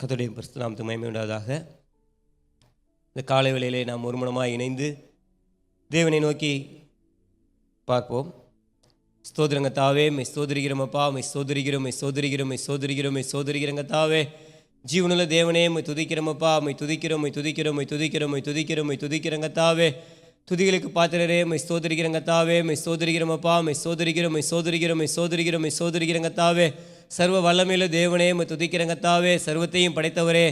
கர்த்தருடைய பரிசுத்த நாமத்துக்கு மகிமை உண்டாவதாக. இந்த காலை வேளையிலே நாம் ஒருமனமாய் இணைந்து தேவனை நோக்கி பார்ப்போம். ஸ்தோத்திரங்க தாவே, மை ஸ்தோத்திரிக்கிறோம் அப்பா, மை ஸ்தோத்திரிக்கிறோம், மை ஸ்தோத்திரிக்கிறோம், மை ஸ்தோத்திரிக்கிறோம், மை ஸ்தோத்திரிக்கிறங்க தாவே. ஜீவனுள்ள தேவனே, மை துதிக்கிறோம் அப்பா, மை துதிக்கிறோம், மை துதிக்கிறோம், மை துதிக்கிறோம், மை துதிக்கிறோம், மை துதிக்கிறங்க தாவே. துதிகளுக்கு பாத்திரரே, மை ஸ்தோத்திரிக்கிறங்க தாவே, மை ஸ்தோத்திரிக்கிறோம் அப்பா, மை ஸ்தோத்திரிக்கிறோம், மை ஸ்தோத்திரிக்கிறோம், மை ஸ்தோத்திரிக்கிறோம், மை ஸ்தோத்திரிக்கிறங்க தாவே. சர்வ வல்லமையுள்ள தேவனே, மை துதிக்கிறங்க தாவே. சர்வத்தையும் படைத்தவரே,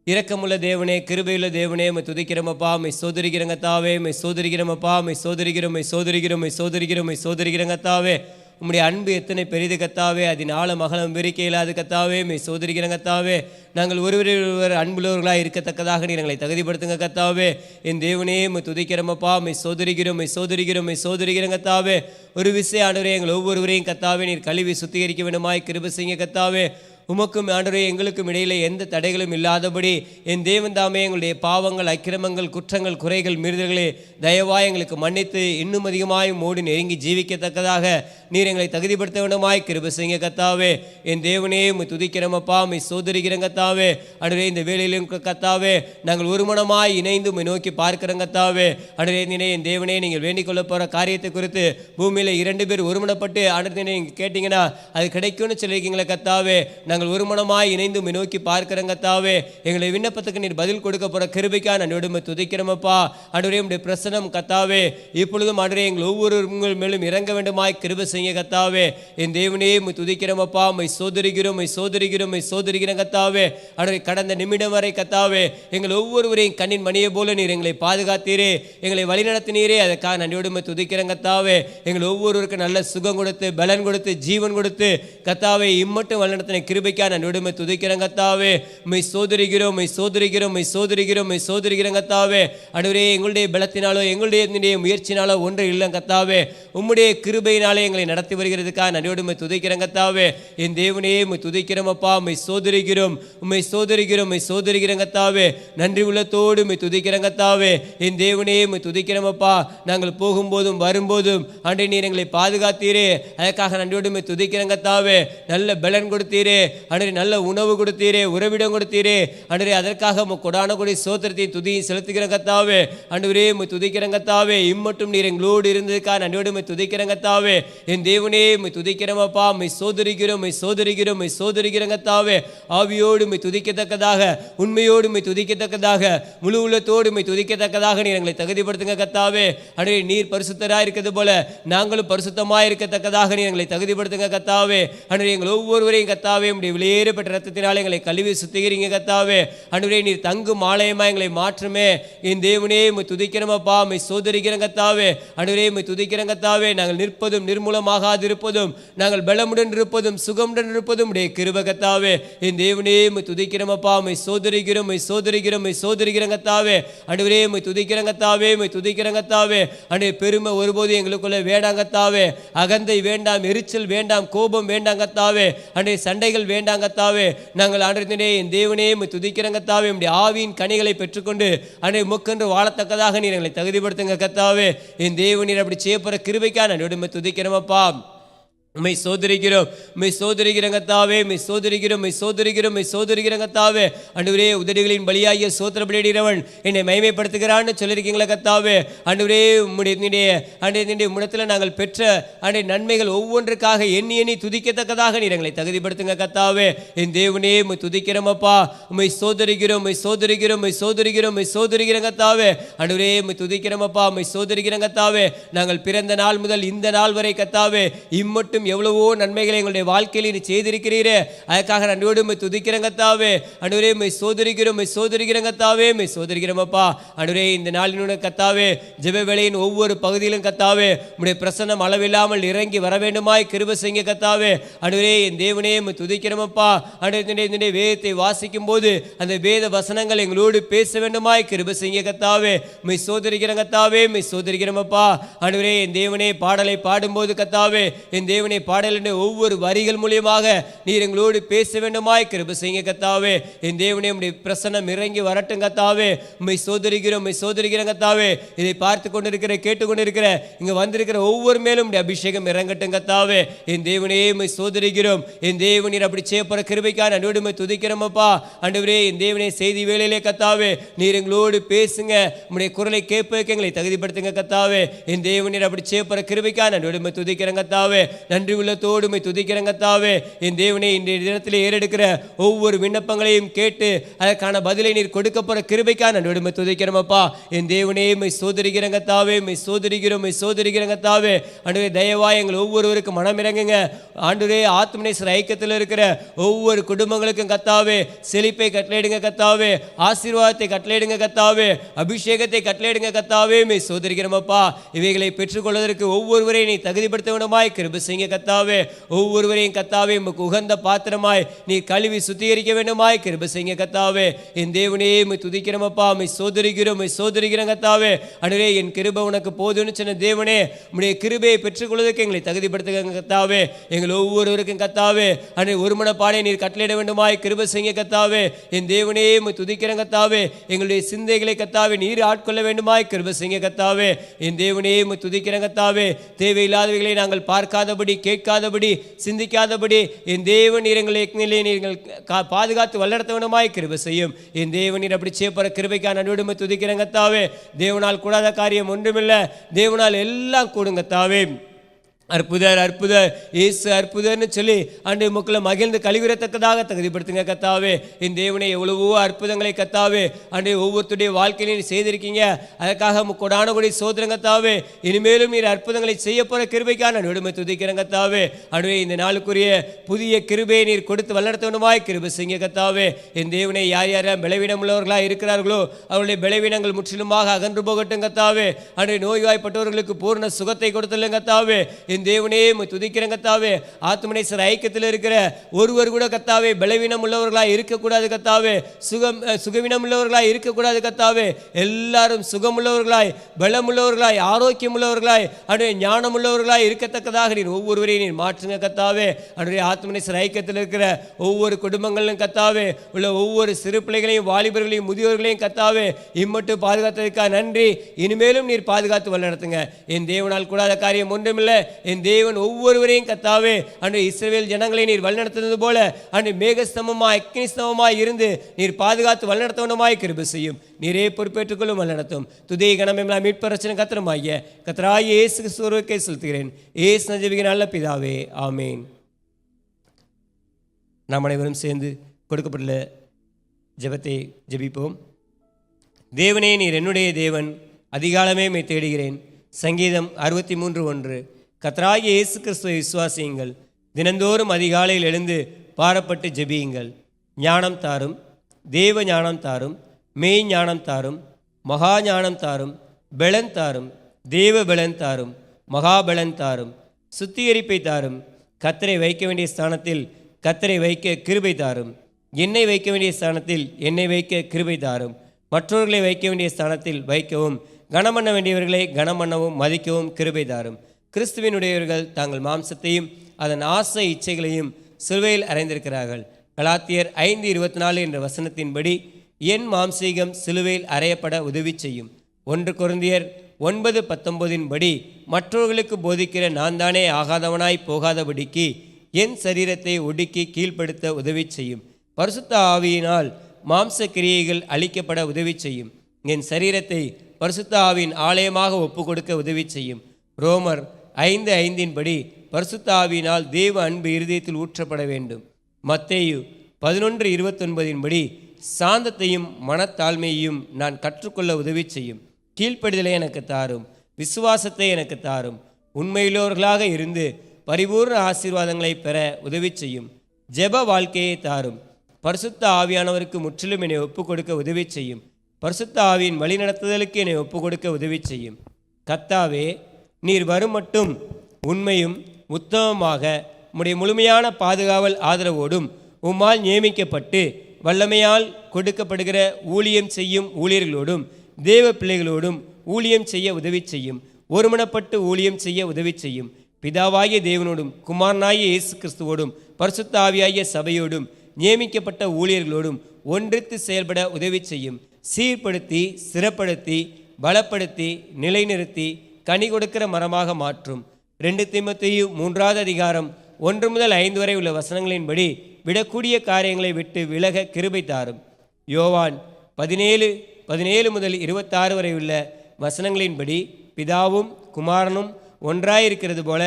இரக்கமுள்ள தேவனே, கிருபையுள்ள தேவனே, மை துதிக்கிறோமப்பா, மை சோதரிக்கிறங்க தாவே, மை சோதரிக்கிறோமப்பா, மை சோதரிக்கிறோம், மை சோதரிக்கிறோம், மை சோதரிக்கிறோம், மை சோதரிக்கிறங்க தாவே. உம்முடைய அன்பு எத்தனை பெரிது கத்தாவே, அதன் ஆழ மகளம் விரிக்க இல்லாது கத்தாவே, மை சோதரிக்கிறங்க தாவே. நாங்கள் ஒருவர் அன்புள்ளவர்களாக இருக்கத்தக்கதாக நீர் எங்களை தகுதிப்படுத்துங்க கத்தாவே. என் தேவனே, மை துதிக்கிறோமப்பா, மை சோதரிக்கிறோம், மை சோதரிக்கிறோம், மை சோதரிக்கிறங்க தாவே. ஒரு விஷயம் ஆண்டவரே, எங்கள் ஒவ்வொருவரையும் கத்தாவே நீர் கழுவி சுத்திகரிக்க வேண்டுமாய் கிருபை செய்யுங்க கத்தாவே. உமக்கும் ஆண்டவரே எங்களுக்கும் இடையிலே எந்த தடைகளும் இல்லாதபடி என் தேவன் தாமே எங்களுடைய பாவங்கள், அக்கிரமங்கள், குற்றங்கள், குறைகள், மீறுதல்களே தயவாய் எங்களுக்கு மன்னித்து இன்னும் அதிகமாய் மோடி நெருங்கி ஜீவிக்கத்தக்கதாக நீர் எங்களை தகுதிப்படுத்த வேண்டுமாய் கிருபை செய்யுங்க கத்தாவே. என் தேவனே, உம்மை துதிக்கிறோமப்பா, உம்மை சோதரிக்கிறோம் கத்தாவே. ஆண்டவரே, இந்த வேளையிலும் கத்தாவே நாங்கள் ஒருமனமாய் இணைந்து உம்மை நோக்கி பார்க்கிறோம் கத்தாவே. ஆண்டவரே, என் தேவனே, நீங்கள் வேண்டிக் கொள்ள போகிற காரியத்தை குறித்து பூமியில் 2 பேர் ஒருமனப்பட்டு ஆண்டவரே நீங்கள் கேட்டிங்கன்னா அது கிடைக்கும்னு சொல்லியிருக்கீங்களே கத்தாவே. நாங்கள் ஒருமனமாய் இணைந்து உம்மை நோக்கி பார்க்கிறோம் கத்தாவே. எங்களை விண்ணப்பத்துக்கு நீர் பதில் கொடுக்க போகிற கிருபைக்கா நன்றியோடு உம்மை துதிக்கிறோமப்பா. ஆண்டவரே, உம்முடைய பிரசன்னம் கத்தாவே இப்பொழுதும் ஆண்டவரே எங்கள் ஒவ்வொரு மேலும் இறங்க வேண்டுமாய் கிருபை செய்ய கத்தாவே. என் தேவனே, உம்மை துதிக்கிறோமப்பா, உம்மை சோதரிக்கிறோம், உம்மை சோதரிக்கிறோம், உம்மை சோதரிக்கிறோம் கத்தாவே. ஆண்டவரே, கடந்த நிமிடம் வரை கத்தாவே எங்கள் ஒவ்வொருவரையும் கண்ணின் மணியை போல நீர் எங்களை பாதுகாத்தீரே, எங்களை வழிநடத்தினீரே. அதற்காக நன்றியோடு உம்மை துதிக்கிறோம் கத்தாவே. எங்கள் ஒவ்வொருவருக்கும் நல்ல சுகம் கொடுத்து, பலன் கொடுத்து, ஜீவன் கொடுத்து கத்தாவே இம்மட்டும் வழிநடத்தின கிருபைக்கா நன்றியோடு உம்மை துதிக்கிறோம் கத்தாவே. உம்மை சோதரிக்கிறோம், உம்மை சோதரிக்கிறோம், உம்மை சோதரிக்கிறோம், உம்மை சோதரிக்கிறோம் கத்தாவே. ஆண்டவரே, எங்களுடைய பலத்தினாலோ எங்களுடைய முயற்சினாலோ ஒன்று இல்லை கத்தாவே. உம்முடைய கிருபையினாலே எங்களை நடத்தி வருகிறதுக்காக நன்றியோடு உம்மை துதிக்கிறோம் கத்தாவே. என் தேவனே, உம்மை துதிக்கிறோம் அப்பா, உம்மை சோதரிக்கிறோம், உம்மை சோதரிக்கிறோம், உம்மை சோதரிக்கிறோம் கத்தாவே. நன்றி உள்ளத்தோடு உம்மை துதிக்கிறோம் கத்தாவே. என் தேவனே, உம்மை துதிக்கிறோம் அப்பா. நாங்கள் போகும்போதும் வரும்போதும் ஆண்டவரே நீர் எங்களை பாதுகாத்தீரே, அதற்காக நன்றியோடு உம்மை துதிக்கிறோம் கத்தாவே. நல்ல பலன் கொடுத்தீரே ஆண்டவரே, நல்ல உணவு கொடுத்தீரே, உறவிடம் கொடுத்தீரே ஆண்டவரே. அதற்காக கொடான கொடி சோத்திரத்தையும் துதியும் செலுத்துகிறோம் கத்தாவே. ஆண்டவரே, உம்மை துதிக்கிறோம் கத்தாவே. இம்மட்டும் நீர் எங்களோடு இருந்ததுக்காக நன்றியோடு உம்மை துதிக்கிறோம் கத்தாவே. என் தேவனே, உம்மை துதிக்கிறோம் அப்பா, உம்மை சோதரிக்கிறோம், உம்மை சோதரிக்கிறோம், உம்மை சோதரிக்கிறோம் கத்தாவே. ஆவியோடு உம்மை துதிக்கத்தக்கதாக, உண்மையோடு உம்மை துதிக்கத்தக்கதாக, முழு உள்ளத்தோடு உம்மை துதிக்கத்தக்கதாக நீர் எங்களை தகுதிப்படுத்துங்க கத்தாவே. ஆண்டவரே, நீர் பரிசுத்தராக இருக்கிறது போல நாங்களும் பரிசுத்தமாக இருக்கத்தக்கதாக நீர் எங்களை தகுதிப்படுத்துங்க கத்தாவே. ஆண்டவரே, எங்கள் ஒவ்வொருவரையும் கத்தாவே உம்முடைய வெளியேறப்பட்ட ரத்தத்தினாலே எங்களை கழுவி சுத்திகரிங்க கத்தாவே. ஆண்டவரே, நீர் தங்கும் ஆலயமா எங்களை மாற்றுமே. என் தேவனே, உம்மை துதிக்கிறோம் அப்பா, உம்மை சோதரிக்கிறோம் கத்தாவே. ஆண்டவரே, உம்மை துதிக்கிறோம் கத்தாவே. நாங்கள் நிற்பதும் நிர்மூலமாகாது இருப்பதும், நாங்கள் பலமுடன் இருப்பதும், சுகமுடன் இருப்பதும் உடைய கிருபை கத்தாவே. என் தேவனே, உம்மை துதிக்கிறோம் அப்பா, உம்மை சோதரிக்கிறோம், உம்மை சோதரிக்கிறோம், உம்மை சோதரிக்கிறோம் கத்தாவே. ஆண்டவரே, உம்மை துதிக்கிறோம் கத்தாவே, உம்மை துதிக்கிறோம் கத்தாவே. ஆண்டவரே, பெருமை ஒருபோது எங்களுக்குள்ள வேண்டாம் கத்தாவே. அகந்தை வேண்டாம், எரிச்சல் வேண்டாம், கோபம் வேண்டாம் கத்தாவே. ஆண்டவரே, சண்டைகள் வேண்டாம் கத்தாவே. நாங்கள் ஆண்டவரே என் தேவனே உம்மை துதிக்கிறோம் கத்தாவே. உம்முடைய ஆவியின் கனிகளை பெற்றுக்கொண்டு ஆண்டவரே முக்கென்று வாழத்தக்கதாக நீர் எங்களை தகுதிப்படுத்துங்க கத்தாவே. என் தேவன் நீர் அப்படி செய்ய போகிற கிருபைக்காக நன்றியோடு உம்மை துதிக்கிறோம் அப்பா. உம்மை சோதரிக்கிறோம், உம்மை சோதரிக்கிறோம் கத்தாவே. உம்மை சோதரிக்கிறோம், உம்மை சோதரிக்கிறோம், உம்மை சோதரிக்கிறோம் கத்தாவே. ஆண்டவரே, உதடுகளின் பலியாகிய சோத்திர பலியிடுகிறவன் என்னை மகிமைப்படுத்துகிறான்னு சொல்லியிருக்கீங்களா கத்தாவே. ஆண்டவரே, உம்முடைய முடத்தில் நாங்கள் பெற்ற நன்மைகள் ஒவ்வொன்றுக்காக எண்ணி எண்ணி துதிக்கத்தக்கதாக நீர் எங்களை தகுதிப்படுத்துங்க கத்தாவே. என் தேவனே, உம்மை துதிக்கிறோம் அப்பா. உம்மை சோதரிக்கிறோம், உம்மை சோதரிக்கிறோம், உம்மை சோதரிக்கிறோம், உம்மை சோதரிக்கிறோம் கத்தாவே. ஆண்டவரே, உம்மை துதிக்கிறோம் அப்பா, உம்மை சோதரிக்கிறோம் கத்தாவே. நாங்கள் பிறந்த நாள் முதல் இந்த நாள் வரை கத்தாவே இம்மட்டும் இன்னும் எவ்வளவோ நன்மைகளை எங்களுடைய வாழ்க்கையில் நீ செய்திருக்கிறீரே, அதுக்காக நன்றியோடு உம்மை துதிக்கிறேன் கர்த்தாவே. ஆண்டவரே உம்மை சோதரிக்கிறோம் கர்த்தாவே, உம்மை சோதரிக்கிறோம் அப்பா. ஆண்டவரே இந்த நாளினுடைய கர்த்தாவே ஜெப வேளையின் ஒவ்வொரு பகுதியிலும் கர்த்தாவே உம்முடைய பிரசன்னம் அளவில்லாமல் இறங்கி வர வேண்டுமாய் கிருபை செய்யுங்க கர்த்தாவே. ஆண்டவரே என் தேவனே உம்மை துதிக்கிறோம் அப்பா. ஆண்டவரே இந்த வேதத்தை வாசிக்கும் போது அந்த வேத வசனங்கள் எங்களோடு பேச வேண்டுமாய் கிருபை செய்யுங்க கர்த்தாவே. உம்மை சோதரிக்கிறோம் கர்த்தாவே, உம்மை சோதரிக்கிறோம் அப்பா. ஆண்டவரே என் தேவனே பாடலை பாடும்போது கர்த்தாவே என் தேவனே பாடலின் ஒவ்வொரு வரிகள் மூலியமாக நீர் எங்களோடு பேச வேண்டுமாய் கிருபை செய்யுங்க கர்த்தாவே. என் தேவனே உம்முடைய பிரசன்னம் இறங்கி வரட்டும் கர்த்தாவே. உம்மை சோதரிக்கிறோம் கர்த்தாவே. இதை பார்த்து கொண்டிருக்கிற கேட்டுக்கொண்டிருக்கிற இங்க வந்திருக்கிற ஒவ்வொரு மேலும் உம்முடைய அபிஷேகம் இறங்கட்டும் கர்த்தாவே. என் தேவனே உம்மை சோதரிக்கிறோம். என் தேவனீர் அப்படி செய்யப்படுற கிருபைக்காக நன்றியோடு உம்மை துதிக்கிறோம் அப்பா. ஆண்டவரே என் தேவனே செய்தி வேளையிலே கர்த்தாவே நீர் எங்களோடு பேசுங்க, உம்முடைய குரலை கேட்பதற்கு எங்களை தகுதிப்படுத்துங்க கர்த்தாவே. என் தேவனீர் அப்படி செய்யப்படுற கிருபைக்காக நன்றியோடு உம்மை துதிக்கிறேன் கர்த்தாவே. நன்றி உள்ளத்தோடு உம்மை துதிக்கிறேன் கர்த்தாவே. என் தேவனே இன்றைய தினத்தில் ஏறெடுக்கிற ஒவ்வொரு விண்ணப்பங்களையும் கேட்டு அதற்கான பதிலை நீர் கொடுக்க போற கிருபைக்காக நன்றியோடு உம்மை துதிக்கிறோம் அப்பா. என் தேவனே உம்மை சோதரிக்கிறேன் கர்த்தாவே, உம்மை சோதரிக்கிறோம் கர்த்தாவே. ஆண்டவரே தயவாய் எங்கள் ஒவ்வொருவருக்கு மனம் இறங்குங்க ஆண்டவரே. ஆத்மநேசர் ஐக்கியத்தில் இருக்கிற ஒவ்வொரு குடும்பங்களுக்கும் கர்த்தாவே செழிப்பை கட்டளையிடுங்க கர்த்தாவே, ஆசீர்வாதத்தை கட்டளையிடுங்க கர்த்தாவே, அபிஷேகத்தை கட்டளையிடுங்க கர்த்தாவே. உம்மை சோதரிக்கிறோம் அப்பா. இவைகளை பெற்றுக்கொள்வதற்கு ஒவ்வொருவரையும் நீ தகுதிப்படுத்த வேண்டுமாய் கிருபை செய்யுங்க கர்த்தாவே. ஒவ்வொருவரையும் கர்த்தாவே உமக்கு உகந்த பாத்திரமாய் நீ கழுவி சுத்திகரிக்க வேண்டுமாய் கிருபை செய்யுங்க கர்த்தாவே. என் தேவனே உம்மை துதிக்கிறோம் அப்பா. உம்மை சோதரிக்கிறோம் கர்த்தாவே. ஆண்டவரே என் கிருபை உனக்கு போதும்னு சொன்ன தேவனே உம்முடைய கிருபையை பெற்றுக்கொள்வதற்கு எங்களை தகுதிப்படுத்துங்க கர்த்தாவே. எங்கள் ஒவ்வொருவருக்கும் கர்த்தாவே ஆண்டவரே ஒருமனப்பாடை நீர் கட்டளையிட வேண்டுமாய் கிருபை செய்யுங்க கர்த்தாவே. என் தேவனே உம்மை துதிக்கிறேன் கர்த்தாவே. எங்களுடைய சிந்தைகளை கர்த்தாவே நீர் ஆட்கொள்ள வேண்டுமாய் கிருபை செய்யுங்க கர்த்தாவே. என் தேவனே உம்மை துதிக்கிறேன் கர்த்தாவே. தேவையில்லாதவைகளை நாங்கள் பார்க்காதபடி கேட்காதபடி சிந்திக்காதபடி என் தேவன் நீர் எங்களை நீங்கள் பாதுகாத்து வல்லடத்த வேண்டுமாய் கிருபை செய்யும். என் தேவன் நீர் அப்படி செய்யப்படுற கிருபைக்கான நடுவுமை துதிக்கிறேன் கர்த்தாவே. தேவனால் கூடாத காரியம் ஒன்றுமில்லை, தேவனால் எல்லாம் கூடும் கர்த்தாவே. அற்புதர் இயேசு அற்புதர்னு சொல்லி ஆண்டு மக்களை மகிழ்ந்து கழிவிடத்தக்கதாக தகுதிப்படுத்துங்க கர்த்தாவே. என் தேவனே எவ்வளவோ அற்புதங்களை கர்த்தாவே ஆண்டு ஒவ்வொருத்தருடைய வாழ்க்கையிலும் செய்திருக்கீங்க, அதற்காக கொடான கொடி சோதரம் கர்த்தாவே. இனிமேலும் நீர் அற்புதங்களை செய்ய போற கிருபைக்கான நடுமை துதிக்கிறேன் கர்த்தாவே. ஆண்டவரே இந்த நாளுக்குரிய புதிய கிருபையை நீர் கொடுத்து வல்லடத்தவனுமாய் கிருபை செய்யுங்க கர்த்தாவே. என் தேவனே யார் யாரெல்லாம் பலவீனம் உள்ளவர்களாக இருக்கிறார்களோ அவருடைய பலவீனங்கள் முற்றிலுமாக அகன்று போகட்டும் கர்த்தாவே. ஆண்டு நோய்வாய்ப்பட்டவர்களுக்கு பூர்ண சுகத்தை கொடுத்துள்ள கர்த்தாவே. என் தேவனே துதிக்கிறேன் கர்த்தாவே. ஆத்மநேசர் ஐக்கியத்தில் இருக்கிற ஒருவர் கூட கர்த்தாவே பலவீனம் உள்ளவர்களாக இருக்கக்கூடாது கர்த்தாவே, சுகவீனம் உள்ளவர்களாக இருக்கக்கூடாது கர்த்தாவே. எல்லாரும் சுகமுள்ளவர்களாய் பலமுள்ளவர்களாய் ஆரோக்கியம் உள்ளவர்களாய் அன்றைய ஞானம் உள்ளவர்களாய் இருக்கத்தக்கதாக நீர் ஒவ்வொருவரையும் நீர் மாற்றுங்க கர்த்தாவே. அன்றைய ஆத்மநேசர் ஐக்கியத்தில் இருக்கிற ஒவ்வொரு குடும்பங்களிலும் கர்த்தாவே உள்ள ஒவ்வொரு சிறு பிள்ளைகளையும் வாலிபர்களையும் முதியோர்களையும் கர்த்தாவே இம்மட்டும் பாதுகாத்ததற்காக நன்றி. இனிமேலும் நீர் பாதுகாத்து வழிநடத்துங்க. என் தேவனால் கூடாத காரியம் ஒன்றுமில்லை. என் தேவன் ஒவ்வொருவரையும் கர்த்தாவே அன்று இஸ்ரவேல் ஜனங்களை நீர் வழிநடத்துவது போல அன்று மேகஸ்தமமாய் அக்னிஸ்தமமாய் இருந்து நீர் பாதுகாத்து வழிநடத்தவனமாய் கிருபை செய்யும். நீரே பொறுப்பேற்றுக்கொள்ளும் வழிநடத்தும். துதி கணமெல்லாம் மீட்பரச்சனை கத்திரமாகிய கர்த்தராகிய இயேசு கிறிஸ்துவுக்கே செலுத்துகிறேன். இயேசு நஜபிக்கிற நல்ல பிதாவே, ஆமேன். நாம் அனைவரும் சேர்ந்து கொடுக்கப்பட்டுள்ள ஜெபத்தை ஜெபிப்போம். தேவனே நீர் என்னுடைய தேவன், அதிகாலமே மை தேடுகிறேன். சங்கீதம் 63:1. கர்த்தராகிய இயேசு கிறிஸ்துவை விசுவாசியுங்கள், தினந்தோறும் அதிகாலையில் எழுந்து பாரப்பட்டு ஜெபியுங்கள். ஞானம் தாரும், தேவ ஞானம் தாரும், மெய் ஞானம் தாரும், மகா ஞானம் தாரும், பலன் தாரும், தேவ பலன் தாரும், மகா பலன் தாரும், சுத்திகரிப்பை தாரும். கர்த்தரை வைக்க வேண்டிய ஸ்தானத்தில் கர்த்தரை வைக்க கிருபை தாரும். என்னை வைக்க வேண்டிய ஸ்தானத்தில் என்னை வைக்க கிருபை தாரும். மற்றவர்களை வைக்க வேண்டிய ஸ்தானத்தில் வைக்கவும், கனம் பண்ண வேண்டியவர்களை கனம் பண்ணவும் மதிக்கவும் கிருபை தாரும். கிறிஸ்துவினுடையவர்கள் தாங்கள் மாம்சத்தையும் அதன் ஆசை இச்சைகளையும் சிலுவையில் அறைந்திருக்கிறார்கள். கலாத்தியர் 5:24 என்ற வசனத்தின்படி என் மாம்சீகம் சிலுவையில் அறையப்பட உதவி செய்யும். 1 கொரிந்தியர் 9:19 படி மற்றவர்களுக்கு போதிக்கிற நான் தானே ஆகாதவனாய் போகாதபடிக்கு என் சரீரத்தை ஒடுக்கி கீழ்ப்படுத்த உதவி செய்யும். பரிசுத்த ஆவியினால் மாம்ச கிரியைகள் அழிக்கப்பட உதவி செய்யும். என் சரீரத்தை பரிசுத்த ஆவியின் ஆலயமாக ஒப்பு கொடுக்க உதவி செய்யும். ரோமர் 5:5 படி பரிசுத்த ஆவியினால் தேவ அன்பு இருதயத்தில் ஊற்றப்பட வேண்டும். மத்தேயு 11:29 படி சாந்தத்தையும் மனத்தாழ்மையையும் நான் கற்றுக்கொள்ள உதவி செய்யும். கீழ்ப்படிதலை எனக்கு தாரும், விசுவாசத்தை எனக்கு தாரும். உண்மையுள்ளவர்களாக இருந்து பரிபூர்ண ஆசீர்வாதங்களை பெற உதவி செய்யும். ஜெப வாழ்க்கையை தாரும். பரிசுத்த ஆவியானவருக்கு முற்றிலும் என்னை ஒப்புக் கொடுக்க உதவி செய்யும். பரிசுத்த ஆவியின் வழிநடத்துதலுக்கு என்னை ஒப்புக் கொடுக்க உதவி செய்யும். கர்த்தாவே, நீர் வரும் மட்டும் உண்மையும் உத்தமமாக உம்முடைய முழுமையான பாதுகாவல் ஆதரவோடும் உம்மால் நியமிக்கப்பட்டு வல்லமையால் கொடுக்கப்படுகிற ஊழியம் செய்யும் ஊழியர்களோடும் தேவ பிள்ளைகளோடும் ஊழியம் செய்ய உதவி செய்யும். ஒருமனப்பட்டு ஊழியம் செய்ய உதவி செய்யும். பிதாவாகிய தேவனோடும் குமாரனாகிய இயேசு கிறிஸ்துவோடும் பரிசுத்த ஆவியாகிய சபையோடும் நியமிக்கப்பட்ட ஊழியர்களோடும் ஒன்றித்து செயல்பட உதவி செய்யும். சீர்படுத்தி சிறப்படுத்தி பலப்படுத்தி நிலைநிறுத்தி கனி கொடுக்கிற மரமாக மாற்றும். 2 தீமோத்தேயு 3வது அதிகாரம் 1 முதல் 5 வரை உள்ள வசனங்களின்படி விடக்கூடிய காரியங்களை விட்டு விலக கிருபை தாரும். யோவான் 17 முதல் 26 வரை உள்ள வசனங்களின்படி பிதாவும் குமாரனும் ஒன்றாயிருக்கிறது போல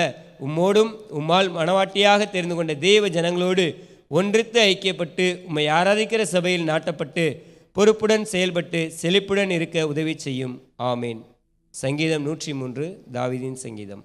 உம்மோடும் உம்மால் மனவாட்டியாக தெரிந்து கொண்ட தேவ ஜனங்களோடு ஒன்றித்து ஐக்கியப்பட்டு உம்மை ஆராதிக்கிற சபையில் நாட்டப்பட்டு பொறுப்புடன் செயல்பட்டு செழிப்புடன் இருக்க உதவி செய்யும். ஆமேன். சங்கீதம் 103, தாவீதின் சங்கீதம்.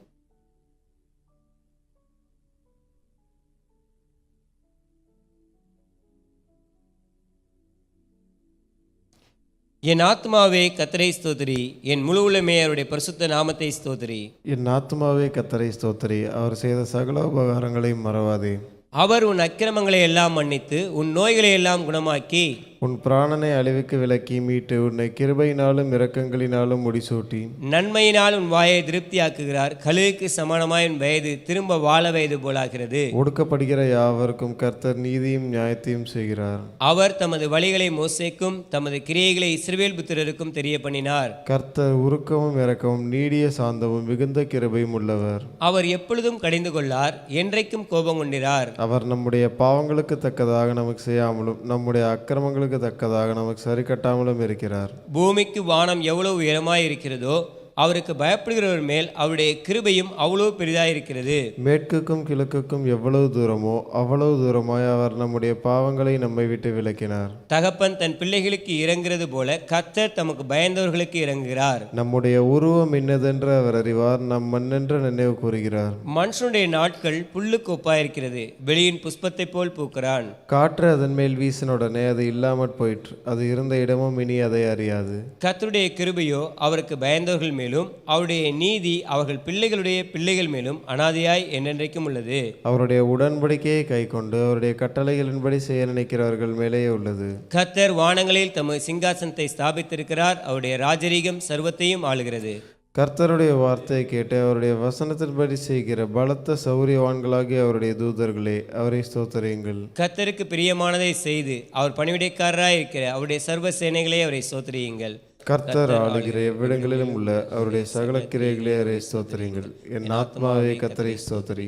என் ஆத்மாவே கர்த்தரை ஸ்தோத்திரி, என் முழு உள்ளமே அவருடைய பரிசுத்த நாமத்தை ஸ்தோத்திரி. என் ஆத்மாவே கர்த்தரை ஸ்தோத்திரி, அவர் செய்த சகல உபகாரங்களையும் மறவாதே. அவர் உன் அக்கிரமங்களை எல்லாம் மன்னித்து உன் நோய்களை எல்லாம் குணமாக்கி உன் பிராணனை அழிவுக்கு விலக்கி மீட்டு உன்னை கிருபையினாலும் இரக்கங்களினாலும் முடிசூட்டி நன்மையினால் உன் வாயை திருப்தியாக்குகிறார். கழுகுக்கு சமானமாய் உன் வயது திரும்ப வாழ வயது போலாகிறது. ஒடுக்கப்படுகிற யாவருக்கும் கர்த்தர் நீதியும் நியாயத்தையும் செய்கிறார். அவர் தமது வழிகளை மோசேக்கும் தமது கிரியைகளை இஸ்ரவேல் புத்திரருக்கும் தெரிய பண்ணினார். கர்த்தர் உருக்கமும் இரக்கமும் நீடிய சாந்தமும் மிகுந்த கிருபையும் உள்ளவர். அவர் எப்பொழுதும் கடிந்து கொள்ளார், என்றைக்கும் கோபம் கொண்டிரார். அவர் நம்முடைய பாவங்களுக்கு தக்கதாக நமக்கு செய்யாமலும் நம்முடைய அக்கிரமங்களுக்கு தக்கதாக நமக்கு சரி கட்டாமலும் இருக்கிறார். பூமிக்கு வானம் எவ்வளவு உயரமாய் இருக்கிறதோ அவருக்கு பயப்படுகிறவர் மேல் அவருடைய கிருபையும் அவ்வளவு பெரிதாயிருக்கிறது. மேற்குக்கும் கிழக்குக்கும் எவ்வளவு தூரமோ அவ்வளவு தூரமாய் அவர் நம்முடைய பாவங்களை நம்மை விட்டு விலக்கினார். தகப்பன் தன் பிள்ளைகளுக்கு இறங்குகிறது போல கர்த்தர் தமக்கு பயந்தவர்களுக்கு இறங்குகிறார். நம்முடைய உருவம் என்னதென்று அவர் அறிவார், நம் மண்ணென்று நினைவு கூறுகிறார். மனுஷனுடைய நாட்கள் புல்லுக்கு ஒப்பாயிருக்கிறது, வெளியின் புஷ்பத்தை போல் பூக்கிறான். காற்று அதன் மேல் வீசினுடனே அது இல்லாமற் போயிற்று, அது இருந்த இடமும் இனி அதை அறியாது. கர்த்தருடைய கிருபையோ அவருக்கு பயந்தவர்கள் மேலும் அவருடைய நீதி அவர்கள் பிள்ளைகளுடைய பிள்ளைகள் மேலும் அனாதையாய் என்றென்றைக்கும் உள்ளது. அவருடைய உடன்படிக்கையை கைக்கொண்டு அவருடைய கட்டளைகளின்படி செய்ய நினைக்கிறவர்கள் மேலேயே உள்ளது. கர்த்தர் வானங்களில் தமது சிங்காசனத்தை ஸ்தாபித்திருக்கிறார், அவருடைய ராஜரீகம் சர்வத்தையும் ஆளுகிறது. கர்த்தருடைய வார்த்தையை கேட்டு அவருடைய வசனத்தின்படி செய்கிற பலத்த சௌரியவான்களாகிய அவருடைய தூதர்களே, அவரை ஸ்தோத்திரியுங்கள். கர்த்தருக்கு பிரியமானதை செய்து அவர் பணிவிடைக்காரராய் இருக்கிற அவருடைய சர்வ சேனைகளே அவரை ஸ்தோத்திரியுங்கள். கர்த்தர் ஆளுகிற எவ்விடங்களிலும் உள்ள அவருடைய சகல கிரியைகளே அவரை ஸ்தோத்திரியுங்கள். என் ஆத்மாவே கர்த்தரை ஸ்தோத்திரி.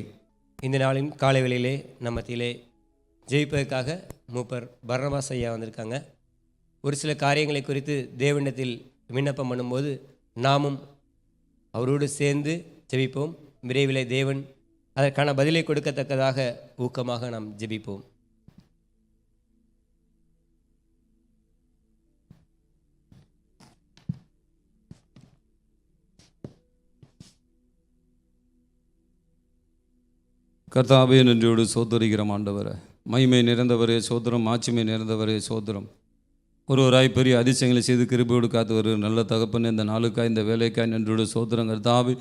இந்த நாளின் காலை வேளையிலே நம்ம மத்தியிலே ஜெயிப்பதற்காக மூப்பர் பர்னபாஸ் ஐயா வந்திருக்காங்க. ஒரு சில காரியங்களை குறித்து தேவனிடத்தில் விண்ணப்பம் பண்ணும்போது நாமும் அவரோடு சேர்ந்து ஜெபிப்போம். விரைவிலே தேவன் அதற்கான பதிலை கொடுக்கத்தக்கதாக ஊக்கமாக நாம் ஜெபிப்போம். கர்த்தாவே, நன்றியோடு சோதரிக்கிறோம் ஆண்டவரை. மகிமை நிறைந்தவரே சோதரம், மாட்சிமை நிறைந்தவரே சோதரம். ஒருவராய் பெரிய அதிசயங்களை செய்து கிருபையோடு காத்து வருகிற நல்ல தகப்பன், இந்த நாளுக்காய் இந்த வேலைக்காய் நன்றியோடு சோதரம் கர்த்தாவே.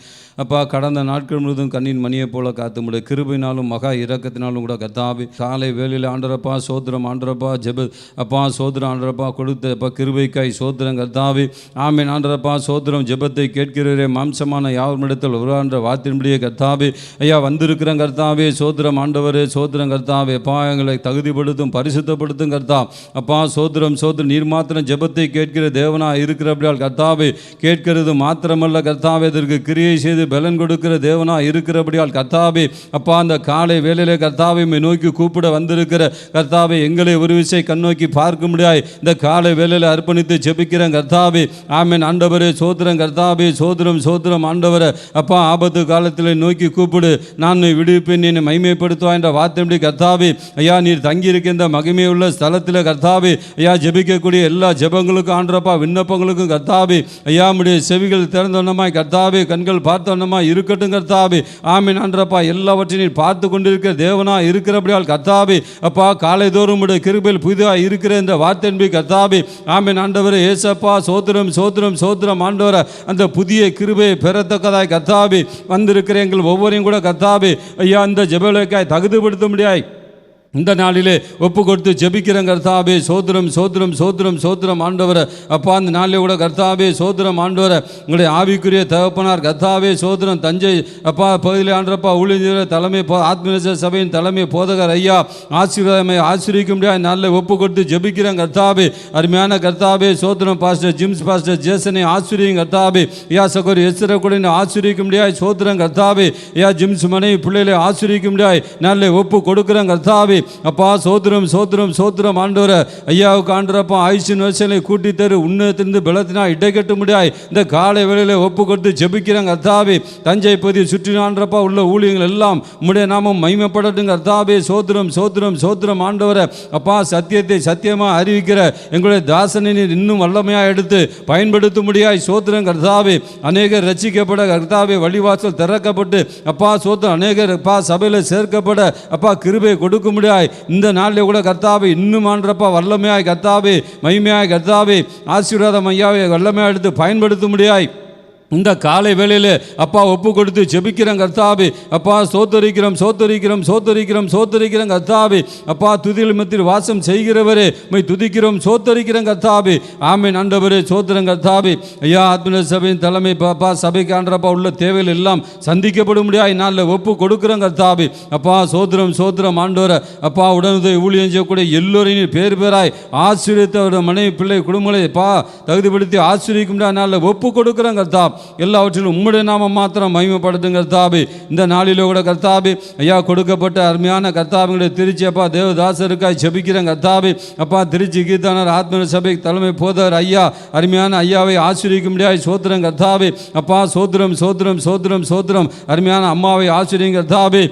அப்பா, கடந்த நாட்கள் முழுவதும் கண்ணின் மணியை போல காத்து முடிய கிருபையினாலும் மகா இரக்கத்தினாலும் கூட கர்த்தாவே காலை வேலையில் ஆண்டரப்பா சோதரம், ஆண்டரப்பா ஜெப அப்பா சோதரம், ஆண்டரப்பா கொடுத்த அப்பா கிருபைக்காய் சோதரம் கர்த்தாவே. ஆமேன் ஆண்டரப்பா சோதரம். ஜெபத்தை கேட்கிறவரே, மாம்சமான யாவரிடத்தில் உருவான்ற வார்த்தையின்படியே கர்த்தாவே ஐயா வந்திருக்கிறேன் கர்த்தாவே. சோதரம் ஆண்டவரே சோதரம் கர்த்தாவே. அப்பா எங்களை தகுதிப்படுத்தும் பரிசுத்தப்படுத்தும் கர்த்தா. அப்பா சோதரம் சோதரம். நீர் மாத்திரம் ஜெபத்தை கேட்கிற தேவனா இருக்கிறபடியால் கர்த்தாவே, கேட்கிறது மாத்திரமல்ல கர்த்தாவே, இதற்கு கிரியை செய்து பலன் கொடுக்கிற தேவனா இருக்கிறபடியால் கர்த்தாவே. அப்பா, அந்த காலை வேளையிலே கர்த்தாவை நோக்கி கூப்பிட வந்திருக்கிற கர்த்தாவே, எங்களை ஒரு விசை கண்ணோக்கி பார்க்க முடியாது இந்த காலை வேளையில அர்ப்பணித்து ஜெபிக்கிறேன் கர்த்தாவே. ஆமேன் ஆண்டவரே சோதரம் கர்த்தாவே. சோதரம் சோதரம் ஆண்டவரை. அப்பா, ஆபத்து காலத்தில் நோக்கி கூப்பிடு, நான் விடுவிப்பேன், என்னை மகிமைப்படுத்துவா என்ற வார்த்தையின்படி கர்த்தாவே ஐயா நீர் தங்கியிருக்க இந்த மகிமையுள்ள ஸ்தலத்தில் கர்த்தாவே ஐயா ஜெபிக்க செய்யக்கூடிய எல்லா ஜெபங்களுக்கும் ஆண்டவரப்பா விண்ணப்பங்களுக்கும் கர்த்தாவே ஐயா உம்முடைய செவிகள் திறந்தவண்ணமாய் கர்த்தாவே கண்கள் பார்த்தவண்ணமாய் இருக்கட்டும் கர்த்தாவே. ஆமீன் ஆண்டவரப்பா, எல்லாவற்றையும் நீர் பார்த்து கொண்டிருக்கிற தேவனா இருக்கிறபடியால் கர்த்தாவே அப்பா காலைதோறும் உடைய கிருபையில் புதிதாக இருக்கிற இந்த வார்த்தையின்படி கர்த்தாவே ஆமீன் ஆண்டவரே ஏசப்பா சோத்திரம் சோத்திரம் சோத்திரம் ஆண்டவரை அந்த புதிய கிருபையை பெறத்தக்கதாய் கர்த்தாவே வந்திருக்கிற எங்கள் ஒவ்வொரையும் கூட கர்த்தாவே ஐயா இந்த ஜெபங்களுக்காய் தகுதிப்படுத்த முடியாய் இந்த நாளிலே ஒப்பு கொடுத்து ஜெபிக்கிறேன் கர்த்தாவே. சோத்திரம் சோத்திரம் சோத்திரம் சோத்திரம் ஆண்டவரை அப்பா அந்த நாளிலே கூட கர்த்தாவே சோத்திரம் ஆண்டவரை உங்களுடைய ஆவிக்குரிய தகப்பனார் கர்த்தாவே சோத்திரம் தஞ்சை அப்பா பகுதியில் ஆண்டப்பா ஊழியர் தலைமை ஆத்மீக சபையின் தலைமை போதகர் ஐயா ஆசீர்வாதமை ஆசிரியிக்க முடியாது நாளில் ஒப்பு கொடுத்து ஜெபிக்கிறேன் கர்த்தாவே. அருமையான கர்த்தாவே சோத்திரம் பாஸ்டர் ஜிம்ஸ் பாஸ்டர் ஜேசனை ஆசிரியும் கர்த்தாவே. ஐயா சகோதரி எஸ்ர கூட ஆசிரியிக்க முடியாது சோத்திரம் கர்த்தாவே. ஐயா ஜிம்ஸ் மனைவி பிள்ளைகளை ஆசிரியிக்க முடியாது நாளில் ஒப்பு கொடுக்குறேன் கர்த்தாவே. அப்பா சோத்திரம் சோத்திரம் சோத்திரம் ஆண்டவரை ஐயாவுக்கு ஆண்டரப்பா ஆயுஷின் வருஷங்களை கூட்டி தரு உன்னத்திலிருந்து பலத்தினா இடைக்கட்ட முடியாது இந்த காலை வேளையில் ஒப்பு கொடுத்து ஜெபிக்கிறேன் கர்த்தாவே. தஞ்சை பகுதியை சுற்றி ஆண்டரப்பா உள்ள ஊழியங்கள் எல்லாம் உம்முடைய நாமம் மகிமைப்படட்டும் கர்த்தாவே. சோத்திரம் சோத்திரம் சோத்திரம் ஆண்டவரை அப்பா சத்தியத்தை சத்தியமாக அறிவிக்கிற எங்களுடைய தாசனை நீர் இன்னும் வல்லமையாக எடுத்து பயன்படுத்த முடியாது சோத்திரம் கர்த்தாவே. அநேகர் ரட்சிக்கப்பட கர்த்தாவே வழிவாசல் திறக்கப்பட்டு அப்பா சோத்திரம் அநேகர் அப்பா சபையில் சேர்க்கப்பட அப்பா கிருபை கொடுக்க முடியாது இந்த நாளில் கூட கர்த்தாவே இன்னும் ஆண்டப்பா வல்லமையாய் கர்த்தாவே மகிமையாய் கர்த்தாவே ஆசீர்வாதம் ஐயாவை வல்லமையாக எடுத்து பயன்படுத்த முடியாது இந்த காலை வேளையில் அப்பா ஒப்பு கொடுத்து ஜெபிக்கிறேன் கர்த்தாவே. அப்பா சோத்தரிக்கிறோம் சோத்தரிக்கிறோம் சோத்தரிக்கிறோம் சோத்தரிக்கிறோம் கர்த்தாவே. அப்பா துதியில் மத்தியில் வாசம் செய்கிறவரே மை துதிக்கிறோம் சோத்தரிக்கிறோம் கர்த்தாவே. ஆமீன் ஆண்டவரே சோத்திரம் கர்த்தாவே. ஐயா ஆத்மீக சபையின் தலைமை பாப்பா சபைக்கு ஆண்டப்பா உள்ள தேவைகள் எல்லாம் சந்திக்கப்பட முடியாது நாளில் ஒப்பு கொடுக்குறோம் கர்த்தாவே. அப்பா சோத்திரம் சோத்திரம் ஆண்டவரை அப்பா உடனுதவி ஊழியம் செய்யக்கூடிய எல்லோரையும் பேர் பேராய் ஆசீர்வதித்த மனைவி பிள்ளை குடும்பங்களை பா தகுதிப்படுத்தி ஆசீர்வதிக்க முடியாது நாளில் ஒப்பு கொடுக்குறோம் கர்த்தாவே. எல்லாவற்றிலும் உம்முடைய நாமம் மாத்திரம் மகிமைப்படுத்துங்க கர்த்தாவே. இந்த நாளிலோ கூட கர்த்தாவே ஐயா கொடுக்கப்பட்ட அருமையான கர்த்தாவினுடைய திருச்சி அப்பா தேவதாசருக்காய் ஜெபிக்கிறேன் கர்த்தாவே. அப்பா திருச்சி கீர்த்தனர் ஆத்மீக சபை தலைமை போதகர் ஐயா அருமையான ஐயாவை ஆசீர்வதிக்க முடியாது சோத்திரம் கர்த்தாவே. அப்பா சோத்திரம் சோத்திரம் சோத்திரம் சோத்திரம் அருமையான அம்மாவை ஆசீர்வதிங்க கர்த்தாவே.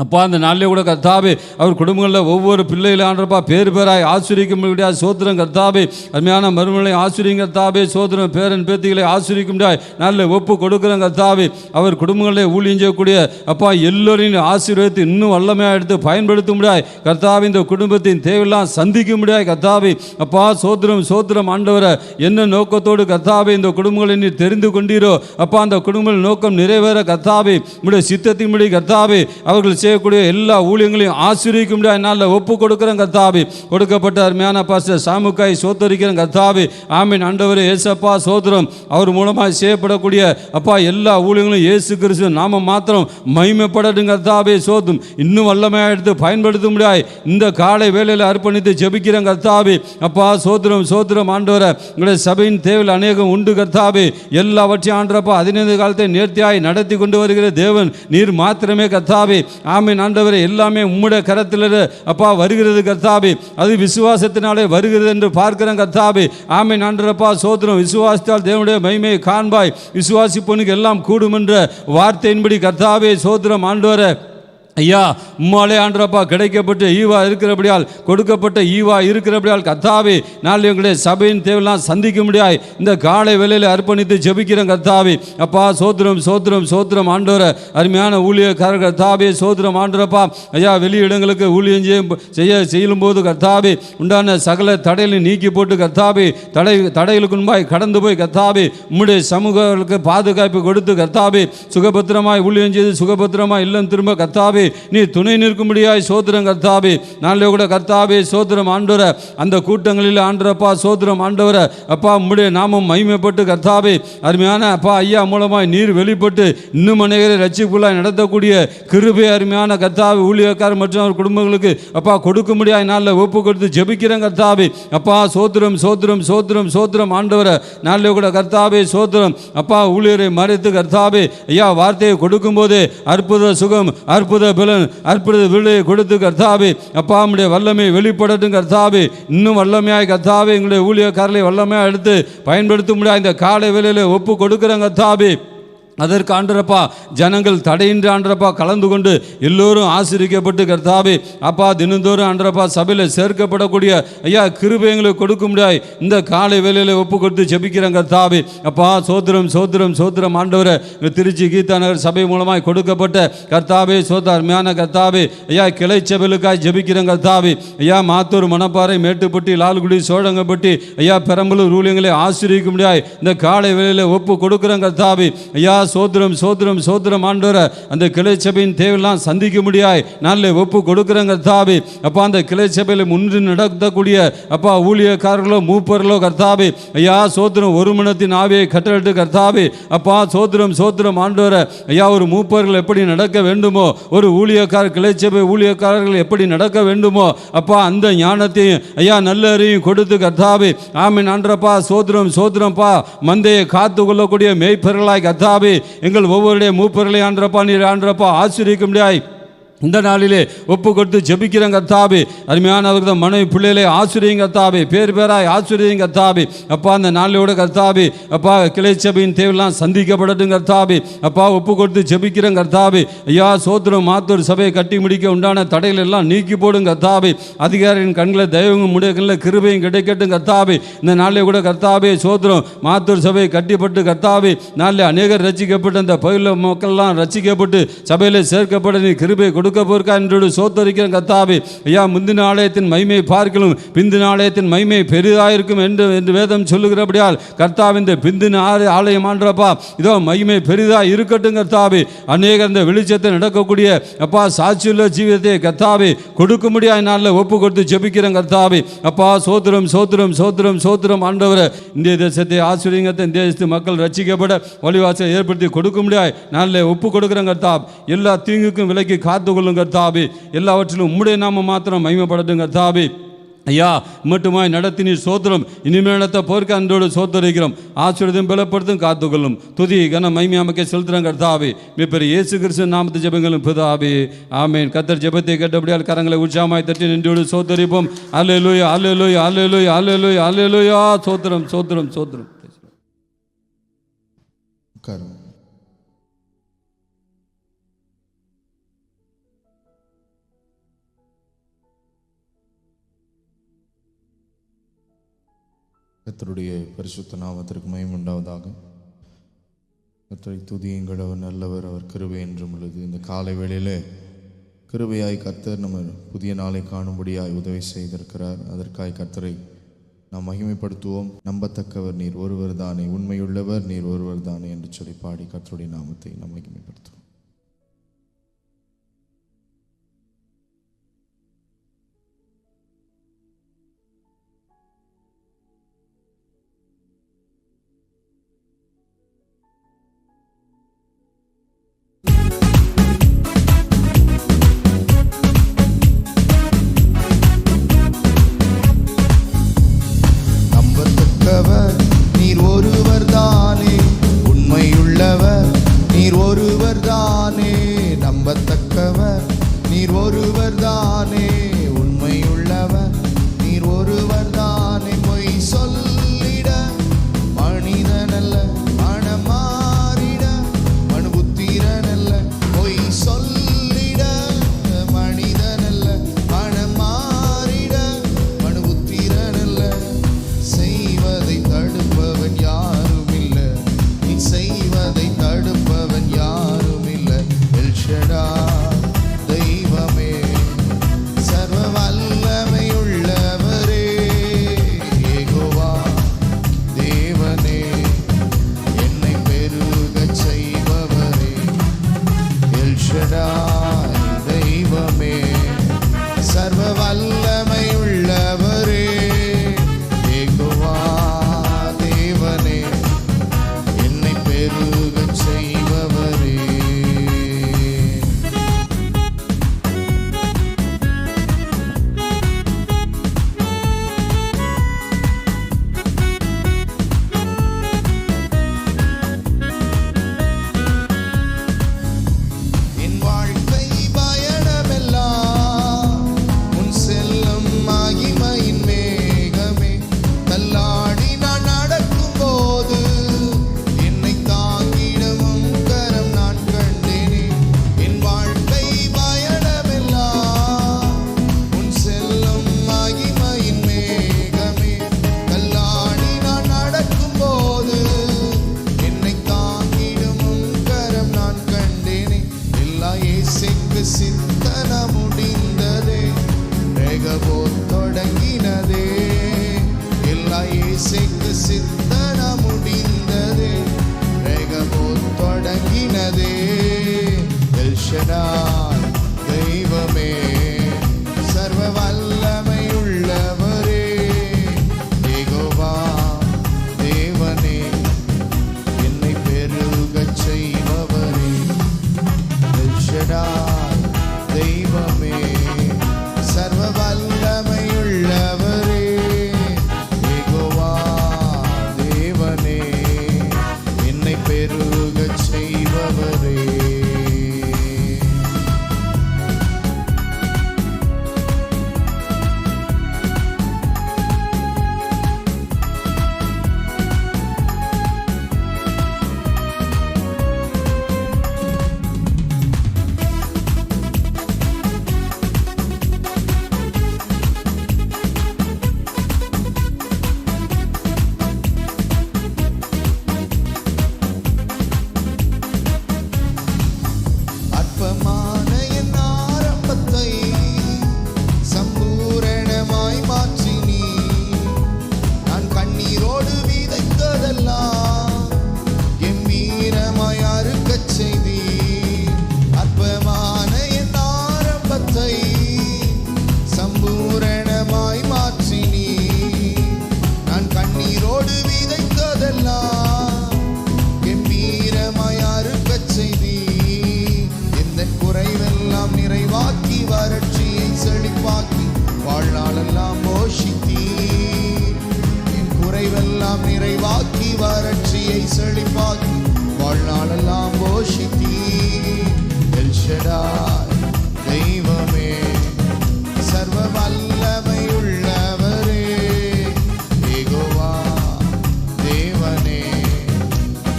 அப்பா அந்த நாளிலே கூட கர்த்தாவே அவர் குடும்பங்களில் ஒவ்வொரு பிள்ளைகளை ஆண்டப்பா பேர் பேராய் ஆசீர்வதிக்க முடியாது சோத்திரம் கர்த்தாவே. அருமையான மருமகளை ஆசீர்வதிங்க கர்த்தாவே. சோத்திரம் பேரன் பேத்திகளை ஆசீர்வதிக்க முடியாது நாளில் ஒப்பு கொடுக்குறேன் கர்த்தாவே. அவர் குடும்பங்களில் ஊழியம் செய்யக்கூடிய அப்பா எல்லோரையும் ஆசீர்வதித்து இன்னும் வல்லமையாக எடுத்து பயன்படுத்த முடியாது கர்த்தாவே. இந்த குடும்பத்தின் தேவையெல்லாம் சந்திக்க முடியாது கர்த்தாவே. அப்பா சோத்திரம் சோத்திரம் ஆண்டவரை என்ன நோக்கத்தோடு கர்த்தாவே இந்த குடும்பங்களை நீ தெரிந்து கொண்டீரோ அப்பா அந்த குடும்பங்களின் நோக்கம் நிறைவேற கர்த்தாவே உடைய சித்தத்தின்படி கர்த்தாவே அவர்கள் செய்யக்கூடிய எல்லா ஊழியங்களையும் ஆசீர்வதிக்க முடியாது நாளில் ஒப்பு கொடுக்குறேன் கர்த்தாவே. கொடுக்கப்பட்ட அருமையான பாஸ்டர் சாமுக்காய் சோத்தரிக்கிறேன் கர்த்தாவே. ஆமீன் ஆண்டவரே ஏசப்பா சோத்திரம் அவர் மூலமாக செய்யப்படக்கூடிய அப்பா எல்லா ஊழியங்களும் இயேசு கிறிஸ்து நாம மாத்திரம் மகிமைப்படட்டும் கர்த்தாவே. சோத்தும் இன்னும் வல்லமையாக எடுத்து பயன்படுத்த முடியாது இந்த காலை வேளையில் அர்ப்பணித்து ஜெபிக்கிறேன் கர்த்தாவே. அப்பா சோத்திரம் சோத்திரம் ஆண்டவரை உங்களுடைய சபையின் தேவையில் அநேகம் உண்டு கர்த்தாவே. எல்லாவற்றையும் ஆண்டப்பா 15 காலத்தை நேர்த்தியாய் நடத்தி கொண்டு வருகிற தேவன் நீர் மாத்திரமே கர்த்தாவே. ஆமீன் ஆண்டவரே எல்லாமே உம்முடைய கரத்தில் அப்பா வருகிறது கர்த்தாவே. அது விசுவாசத்தினாலே வருகிறது என்று பார்க்கிறேன் கர்த்தாவே. ஆமீன் ஆண்டவரப்பா சோத்திரம் விசுவாசித்தால் தேவனுடைய மகிமையை காண்பாய் விசுவாசிப்பவனுக்கு எல்லாம் கூடும் என்ற வார்த்தையின்படி கர்த்தாவே சோத்திரம் ஆண்டவரே. ஐயா உம்மாலே ஆண்டரப்பா கிடைக்கப்பட்ட ஈவா இருக்கிறபடியால் கொடுக்கப்பட்ட ஈவா இருக்கிறபடியால் கர்த்தாவே நாளை எங்களுடைய சபையின் தேவையெல்லாம் சந்திக்க முடியாது இந்த காலை வேளையில் அர்ப்பணித்து ஜெபிக்கிறேன் கர்த்தாவே. அப்பா சோத்திரம் சோத்திரம் சோத்திரம் ஆண்டவரை அருமையான ஊழியக்காரர் கர்த்தாவே சோத்திரம் ஆண்டரப்பா. ஐயா வெளியிடங்களுக்கு ஊழியம் செய்யும்போது கர்த்தாவே உண்டான சகல தடைகளை நீக்கி போட்டு கர்த்தாவே தடைகளுக்கு முன்பாய் கடந்து போய் கர்த்தாவே உம்முடைய சமூகங்களுக்கு பாதுகாப்பு கொடுத்து கர்த்தாவே சுகபத்திரமாய் ஊழியம் செய்து சுகபத்திரமாய் இல்லம் திரும்ப கர்த்தாவே நீ துணை நிற்கும்படியாய் சோத்திரம் கர்த்தாவே. நாளிலே கூட கர்த்தாவே சோத்திரம் ஆண்டவரை அந்த கூட்டங்களில் ஆண்டரப்பா சோத்திரம் ஆண்டவரை அப்பா உம்முடைய நாமம் மகிமைப்பட்டு கர்த்தாவே அருமையான அப்பா ஐயா மூலமாய் நீர் வெளிப்பட்டு இன்னும் அநேகரை ரட்சிப்புள்ளாய் நடத்தக்கூடிய கிருபை அருமையான கர்த்தாவே ஊழியக்காரர் மற்றும் அவர் குடும்பங்களுக்கு அப்பா கொடுக்க முடியாய் நாளில் ஒப்பு கொடுத்து ஜெபிக்கிறேன் கர்த்தாவே. அப்பா சோத்திரம் சோத்திரம் சோத்திரம் சோத்திரம் ஆண்டவரை நாளிலே கூட கர்த்தாவே சோத்திரம் அப்பா ஊழியரை மறைத்து கர்த்தாவே ஐயா வார்த்தையை கொடுக்கும் போதே அற்புத சுகம் அற்புத பலன் அற்புத விடுதலை கொடுத்து கர்த்தாவே அப்பா நம்முடைய வல்லமை வெளிப்படட்டும் கர்த்தாவே. இன்னும் வல்லமையாய் கர்த்தாவே எங்களுடைய ஊழியக்காரர்களை வல்லமையாக எடுத்து பயன்படுத்த முடியாது இந்த காலை வேளையில் ஒப்பு கொடுக்குறேன் கர்த்தாவே. அதற்கு ஆண்டரப்பா ஜனங்கள் தடையின்றி ஆண்டரப்பா கலந்து கொண்டு எல்லோரும் ஆசீர்வதிக்கப்பட்டு கர்த்தாவே அப்பா தினந்தோறும் ஆண்டரப்பா சபையில் சேர்க்கப்படக்கூடிய ஐயா கிருபை எங்களுக்கு கொடுக்க முடியாது. இந்த காலை வேளையில் ஒப்பு கொடுத்து ஜெபிக்கிறேன் கர்த்தாவே. அப்பா சோத்திரம் சோத்திரம் சோத்திரம் ஆண்டவரை திருச்சி கீதா நகர் சபை மூலமாய் கொடுக்கப்பட்ட கர்த்தாவே சோத்திர அருமையான கர்த்தாவே ஐயா கிளை சபைகளுக்காய் ஜெபிக்கிறேன் கர்த்தாவே. ஐயா மாத்தூர் மணப்பாறை மேட்டுப்பட்டி லால்குடி சோழங்கப்பட்டி ஐயா பெரம்பலூர் ஊழியங்களை ஆசீர்வதிக்க முடியாது. இந்த காலை வேளையில் ஒப்பு கொடுக்குறேன் கர்த்தாவே. ஐயா சோத்திரம் சோத்திரம் சோத்திரம் ஆண்டவரை அந்த கிளை சபையின் தேவையெல்லாம் சந்திக்க முடியாது நல்ல ஒப்பு கொடுக்குறேங்க கர்த்தாவே. அப்பா அந்த கிளை சபையில் முன்று நடத்தக்கூடிய அப்பா ஊழியக்காரர்களோ மூப்பர்களோ கர்த்தாவே ஐயா சோத்திரம் ஒரு மனத்தின் ஆவியை கட்டளிட்டு கர்த்தாவே. அப்பா சோத்திரம் சோத்திரம் ஆண்டவரை ஐயா ஒரு மூப்பர்கள் எப்படி நடக்க வேண்டுமோ ஒரு ஊழியக்கார கிளை சபை ஊழியக்காரர்கள் எப்படி நடக்க வேண்டுமோ அப்பா அந்த ஞானத்தையும் ஐயா நல்ல அறிவையும் கொடுத்து கர்த்தாவே. ஆமீன் ஆண்டரப்பா சோத்திரம் சோத்திரம்ப்பா மந்தையை காத்து கொள்ளக்கூடிய மேய்ப்பர்களாய் கர்த்தாவே எங்கள் ஒவ்வொருடைய மூப்பர்களை ஆண்டரப்பா நீர் ஆண்டரப்பா ஆசீர்வதிக்க முடியாது. இந்த நாளிலே ஒப்பு கொடுத்து ஜெபிக்கிறேன் கர்த்தாவே. அருமையானவர்கள் மனைவி பிள்ளைகளை ஆசீர்வதிங்க கர்த்தாவே. பேர் பேராய் ஆசீர்வதிங்க கர்த்தாவே. அப்பா அந்த நாளிலோட கர்த்தாவே அப்பா கிளை சபையின் தேவையெல்லாம் சந்திக்கப்படட்டும் கர்த்தாவே. அப்பா ஒப்பு கொடுத்து ஜெபிக்கிறேன் கர்த்தாவே. ஐயா சோத்திரம் மாத்தூர் சபையை கட்டி முடிக்க உண்டான தடைகள் எல்லாம் நீக்கி போடும் கர்த்தாவே. அதிகாரியின் கண்களை தெய்வங்க முடியல கிருபையும் கிடைக்கட்டும் கர்த்தாவே. இந்த நாளில் கூட கர்த்தாவே சோத்திரம் மாத்தூர் சபையை கட்டிப்பட்டு கர்த்தாவே நாளில் அநேகர் ரசிக்கப்பட்டு அந்த பகுதியில் மக்கள்லாம் ரசிக்கப்பட்டு சபையில் சேர்க்கப்பட நீ கிருபை கொடுக்க போர்க்கா என்று சோத்தரிக்கிறேன் கர்த்தாவே. ஐயா முந்தின ஆலயத்தின் மகிமை பார்க்கலும் பிந்தின ஆலயத்தின் மகிமை பெரிதாயிருக்கும் என்று வேதம் சொல்லுகிறபடியால் கர்த்தாவே இந்த பிந்தின ஆலயம் ஆண்டப்பா இதோ மகிமை பெரிதாக இருக்கட்டும் கர்த்தாவே. அநேக இந்த வெளிச்சத்தை நடக்கக்கூடிய அப்பா சாட்சியுள்ள ஜீவிதத்தை கர்த்தாவே கொடுக்க முடியாத நாளில் ஒப்பு கொடுத்து ஜெபிக்கிறேன் கர்த்தாவே. அப்பா சோத்திரம் சோத்திரம் சோத்திரம் சோத்திரம் ஆண்டவரை இந்திய தேசத்தை ஆசீர்வதிங்க. இந்த தேசத்து மக்கள் ரட்சிக்கப்பட வழிவாசலை ஏற்படுத்தி கொடுக்க முடியாது நாளில் ஒப்பு கொடுக்குறேன் கர்த்தாவே. எல்லா தீங்குக்கும் விலக்கி காத்து கொள்ளும் கர்த்தாவே. எல்லாவற்றிலும் உம்முடைய நாம மாத்திரம் மகிமைப்படட்டும் கர்த்தாவே. ஐயா மட்டுமாய் நடத்தினி சோத்திரம் இனிமேல் நடத்த போர்க்க அன்றோடு சோத்தரிக்கிறோம். ஆசீர்வாதம் பலப்படுத்தும் காத்துக்கொள்ளும் துதி கன மகிமை அமைக்க செலுத்துறோம் கர்த்தாவே. மிகப்பெரிய இயேசு கிறிஸ்து நாமத்து ஜெபங்களும் பிதாவே ஆமென். கர்த்தர் ஜெபத்தை கேட்டபடியால் கரங்களை உற்சாகமாய் தட்டி நின்றோடு சோத்தரிப்போம். அல்லேலூயா அல்லேலூயா அல்லேலூயா அல்லேலூயா அல்லேலூயா சோத்திரம் சோத்திரம் சோத்திரம். கர்த்தருடைய பரிசுத்த நாமத்திற்கு மகிமை உண்டாவதாக. கர்த்தரை துதியுங்கள், அவர் நல்லவர், அவர் கிருபை என்றும் உள்ளது. இந்த காலை வேளையிலே கிருபையாய் கர்த்தர் நம்ம புதிய நாளை காணும்படியாய் உதவி செய்திருக்கிறார். அதற்காய் கர்த்தரை நாம் மகிமைப்படுத்துவோம். நம்பத்தக்கவர் நீர் ஒருவர் தானே, உண்மையுள்ளவர் நீர் ஒருவர் தானே என்று சொல்லி பாடி கர்த்தருடைய நாமத்தை நாம் மகிமைப்படுத்துவோம். நீர் ஒருவர் தானே, உண்மையுள்ளவர் நீர் ஒருவர் தானே. நம்பத்தக்கவர் நீர் ஒருவர் தானே, உண்மையுள்ளவர் நீர் ஒருவர் தானே. பொய் சொல்லிட மனிதனல்ல, மனமாறிட மனுபுத்திரனல்ல. பொய் சொல்லிட மனிதனல்ல, மனமாறிட மனுபுத்திரனல்ல. செய்வதை தடுப்பவன் யாரும் இல்லை, நீ செய்வதை தடுப்பவன் யாரும் இல்லை. எல்ஷடாய் தெய்வமே, சர்வ வல்லமையுள்ளவரே, யெகோவா தேவனே, என்னை பெருகச் செய்பவரே. எல்ஷடாய் தெய்வமே, சர்வ வல்லமையுள்ளவரே, யெகோவா தேவனே, என்னை பெருகச் செய்பவரே. என் வாழ்க்கை பயணமெல்லாம் உன் செல்லும் மகிமையின் மேகமே. தள்ளாடி நான் நடக்கும்போது என்னை தாங்கி எல்ஷடாய் தெய்வமே, சர்வ வல்லமையுள்ளவரே, யெகோவா தேவனே, என்னை பெருகச் செய்பவரே. எல்ஷடாய் தெய்வமே, சர்வ வல்லமையுள்ளவரே, யெகோவா தேவனே, என்னை பெருகச் செய்பவரே. அற்பமான என் ஆரம்பத்தை சம்பூரணமாய் மாற்றினீ, நான் கண்ணீரோடு விதைத்ததெல்லாம் கம்பீரமாய் அறுக்கச் செய்தீ. அற்பமான என் ஆரம்பத்தை சம்பூரணமாய் மாற்றினீ, நான் கண்ணீரோடு விதைத்ததெல்லாம் கம்பீரமாய் அறுக்கச் செய்தீ. குறைவெல்லாம் நிறைவாக்கி வறட்சியை செழிப்பாக்கி வாழ்நாளெல்லாம் போஷித்தீர். என் குறைவெல்லாம் நிறைவாக்கி வறட்சியை செழிப்பாக்கி வாழ்நாளெல்லாம் போஷித்தீர். எல்ஷடாய் தெய்வமே, சர்வ வல்லமையுள்ளவரே, யெகோவா தேவனே,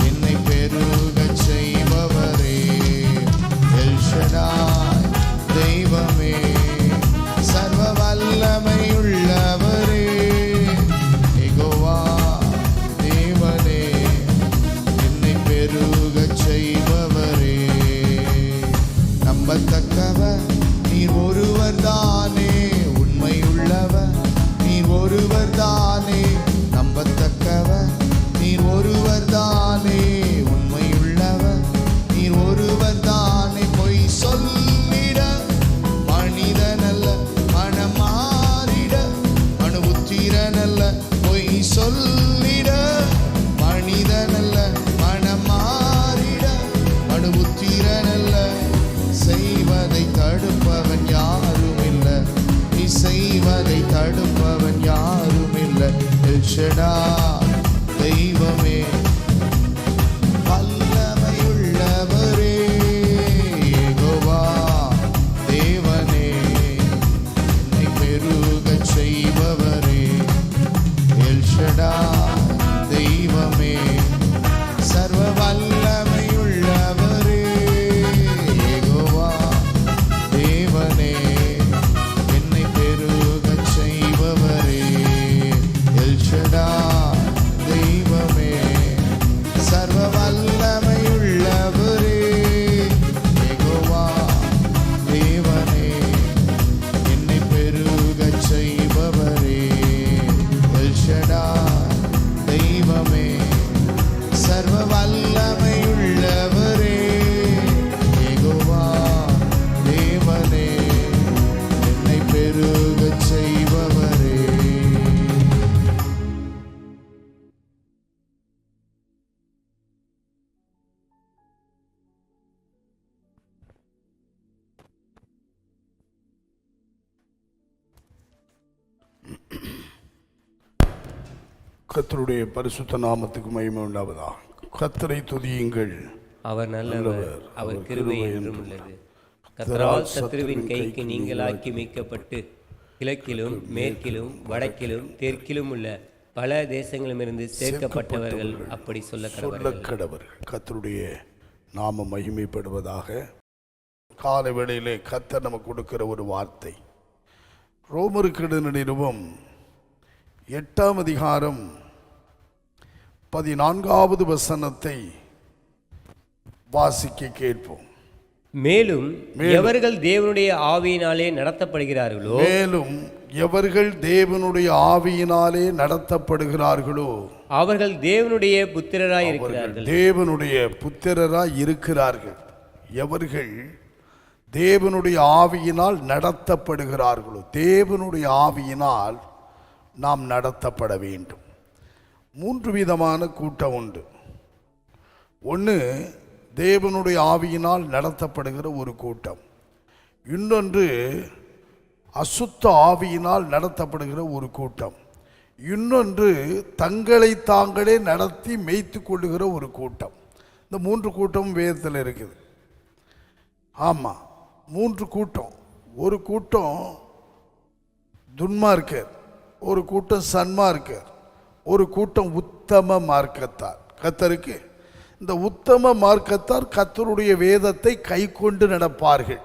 என்னை பெருகச் செய்பவரே. எல்ஷடாய் தெய்வமே, சர்வ வல்லமையுள்ளவரே, யெகோவா தேவனே, என்னை பெருகச் செய்பவரே. நம்பத்தக்கவர் நீர் ஒருவர் தானே, உண்மையுள்ளவர் நீர் ஒருவர் தானே. நம்பத்தக்கவர் நீர் ஒருவர் தானே, உண்மையுள்ளவர் நீர் ஒருவர் தானே. பொய் சொல்லிட மனிதனல்ல, மனம் மாறிட மனுபுத்திரனல்ல. பொய் சொல்லிட மனிதனல்ல, மனம் மாறிட மனுபுத்திரனல்ல. செய்வதை தடுப்பவன் யாரும் இல்லை, நீ செய்வதை தடுப்பவன் யாரும் இல்லை. எல்ஷடாய் தெய்வமே, வல்லமையுள்ளவரே, யெகோவா தேவனே, என்னை பெருகச் செய்பவரே. எல்ஷடாய் தெய்வமே, சர்வ வல்லமையுள்ளவரே, யெகோவா தேவனே, என்னை பெருகச் செய்பவரே. எல்ஷடாய் தெய்வமே, சர்வ வல்லமையுள்ளவரே, யெகோவா தேவனே, என்னை பெருகச் செய்பவரே. எல்ஷடாய் தெய்வமே, சர்வ வல்லமையுள்ளவரே, யெகோவா தேவனே, என்னை பெருகச் செய்பவரே. கர்த்தருடைய பரிசுத்த நாமத்துக்கு மகிமை உண்டாவதாக. கர்த்தரை துதியுங்கள், அவர் நல்லவர், அவர் கிருபை என்றும் உள்ளது. கர்த்தரால் சத்துருவின் கைக்கு நீங்களாக்கி மீட்கப்பட்டு கிழக்கிலும் மேற்கிலும் வடக்கிலும் தெற்கிலும் உள்ள பல தேசங்களிலிருந்து சேர்க்கப்பட்டவர்கள் அப்படி சொல்ல கடவர்கள். கர்த்தருடைய நாம மகிமைப்படுவதாக. காலை வேளையிலே கர்த்தர் நமக்கு கொடுக்கிற ஒரு வார்த்தை, ரோமருக்கு எழுதின நிருபம் 8ஆம் அதிகாரம் 14வது வசனத்தை வாசிக்க கேட்போம். மேலும் எவர்கள் தேவனுடைய ஆவியினாலே நடத்தப்படுகிறார்களோ அவர்கள் தேவனுடைய புத்திரராய் இருக்கிறார்கள். தேவனுடைய புத்திரராய் இருக்கிறார்கள். எவர்கள் தேவனுடைய ஆவியினால் நடத்தப்படுகிறார்களோ, தேவனுடைய ஆவியினால் நாம் நடத்தப்பட வேண்டும். 3 விதமான கூட்டம் உண்டு. ஒன்று தேவனுடைய ஆவியினால் நடத்தப்படுகிற ஒரு கூட்டம், இன்னொன்று அசுத்த ஆவியினால் நடத்தப்படுகிற ஒரு கூட்டம், இன்னொன்று தங்களை தாங்களே நடத்தி மேய்த்து கொள்ளுகிற ஒரு கூட்டம். இந்த 3 கூட்டமும் வேதத்தில் இருக்குது. ஆமாம், 3 கூட்டம். ஒரு கூட்டம் துன்மார்க்கர், ஒரு கூட்டம் சன்மார்க்கர், ஒரு கூட்டம் உத்தம மார்க்கத்தார். கர்த்தருக்கு இந்த உத்தம மார்க்கத்தார் கர்த்தருடைய வேதத்தை கை கொண்டு நடப்பார்கள்,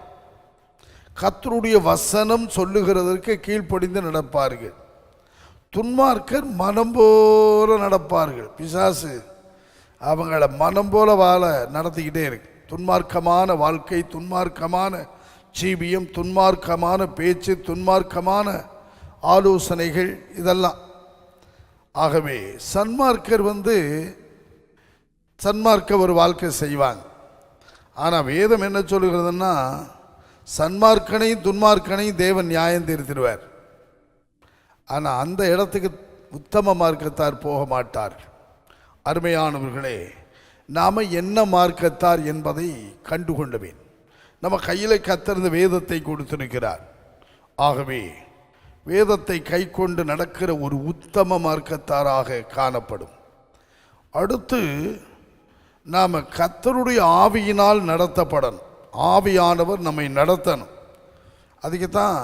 கர்த்தருடைய வசனம் சொல்லுகிறதற்கு கீழ்ப்படிந்து நடப்பார்கள். துன்மார்க்கர் மனம் போல நடப்பார்கள். பிசாசு அவங்கள மனம் போல வாழ நடத்திக்கிட்டே இருக்கு. துன்மார்க்கமான வாழ்க்கை, துன்மார்க்கமான ஜீவியம், துன்மார்க்கமான பேச்சு, துன்மார்க்கமான ஆலோசனைகள், இதெல்லாம். ஆகவே சன்மார்க்கர் சன்மார்க்க ஒரு வாழ்க்கை செய்வாங்க. ஆனால் வேதம் என்ன சொல்லுகிறதுன்னா, சன்மார்க்கனையும் துன்மார்க்கனையும் தேவன் நியாயம் தீர்த்திடுவார். ஆனால் அந்த இடத்துக்கு உத்தம மார்க்கத்தார் போக மாட்டார்கள். அருமையானவர்களே, நாம் என்ன மார்க்கத்தார் என்பதை கண்டுகொள்ள வேண்டும். நம்ம கையில் கர்த்தர் வேதத்தை கொடுத்திருக்கிறார். ஆகவே வேதத்தை கை கொண்டு நடக்கிற ஒரு உத்தம மார்க்கத்தாராக காணப்படும். அடுத்து நாம் கர்த்தருடைய ஆவியினால் நடத்தப்படணும். ஆவியானவர் நம்மை நடத்தணும். அதுக்கு தான்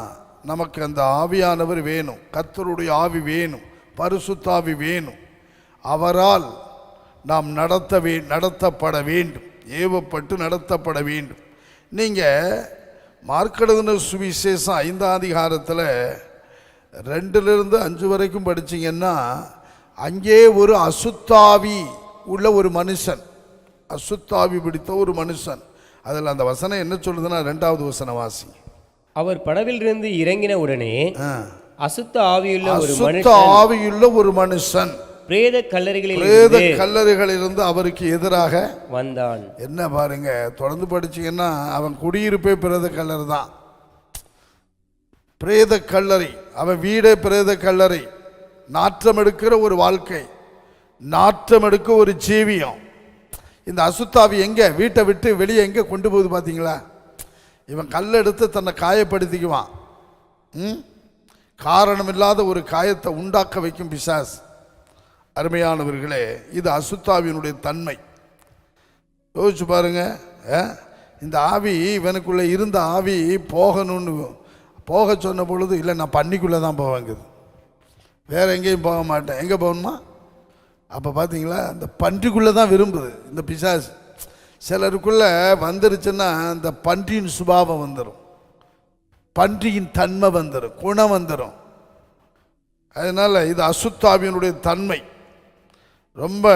நமக்கு அந்த ஆவியானவர் வேணும். கர்த்தருடைய ஆவி வேணும், பரிசுத்த ஆவி வேணும். அவரால் நாம் நடத்தப்பட வேண்டும், ஏவப்பட்டு நடத்தப்பட வேண்டும். நீங்கள் மார்க் எழுதின சுவிசேஷம் 5ஆம் அதிகாரத்தில் 2லிருந்து 5 வரைக்கும் படிச்சிங்கன்னா, அங்கே ஒரு அசுத்தாவி உள்ள ஒரு மனுஷன், அசுத்தாவி பிடித்த ஒரு மனுஷன். அதில் அந்த வசனம் என்ன சொல்லுதுன்னா, 2வது வசனம் வாசி. அவர் படவிலிருந்து இறங்கின உடனே அசுத்த ஆவியுள்ள ஒரு மனுஷன் பிரேத கல்லறைகளிலிருந்து அவருக்கு எதிராக வந்தான். என்ன பாருங்க, தொடர்ந்து படிச்சீங்கன்னா அவன் குடியிருப்பே பிரேத கல்லறை தான். பிரேத கல்லறை, அவன் வீடே பிரேத கல்லறை. நாற்றம் எடுக்கிற ஒரு வாழ்க்கை, நாற்றம் எடுக்க ஒரு ஜீவியம். இந்த அசுத்தாவி எங்க வீட்டை விட்டு வெளியே எங்க கொண்டு போகுது பார்த்தீங்களா? இவன் கல்லெடுத்து தன்னை காயப்படுத்திக்குவான். காரணமில்லாத ஒரு காயத்தை உண்டாக்க வைக்கும் பிசாஸ். அருமையானவர்களே, இது அசுத்தாவியினுடைய தன்மை. யோசிச்சு பாருங்க. இந்த ஆவி, இவனுக்குள்ளே இருந்த ஆவி போகணும்னு போக சொன்ன பொழுது, இல்லை நான் பண்ணிக்குள்ளே தான் போவேங்குது, வேற எங்கேயும் போக மாட்டேன். எங்கே போகணுமா? அப்போ பார்த்தீங்களா, அந்த பன்றிக்குள்ளே தான் விரும்புது இந்த பிசாஸ். சிலருக்குள்ளே வந்துருச்சுன்னா இந்த பன்றியின் சுபாவம் வந்துடும், பன்றியின் தன்மை வந்துடும், குணம் வந்துடும். அதனால் இது அசுத்தாவியினுடைய தன்மை. ரொம்ப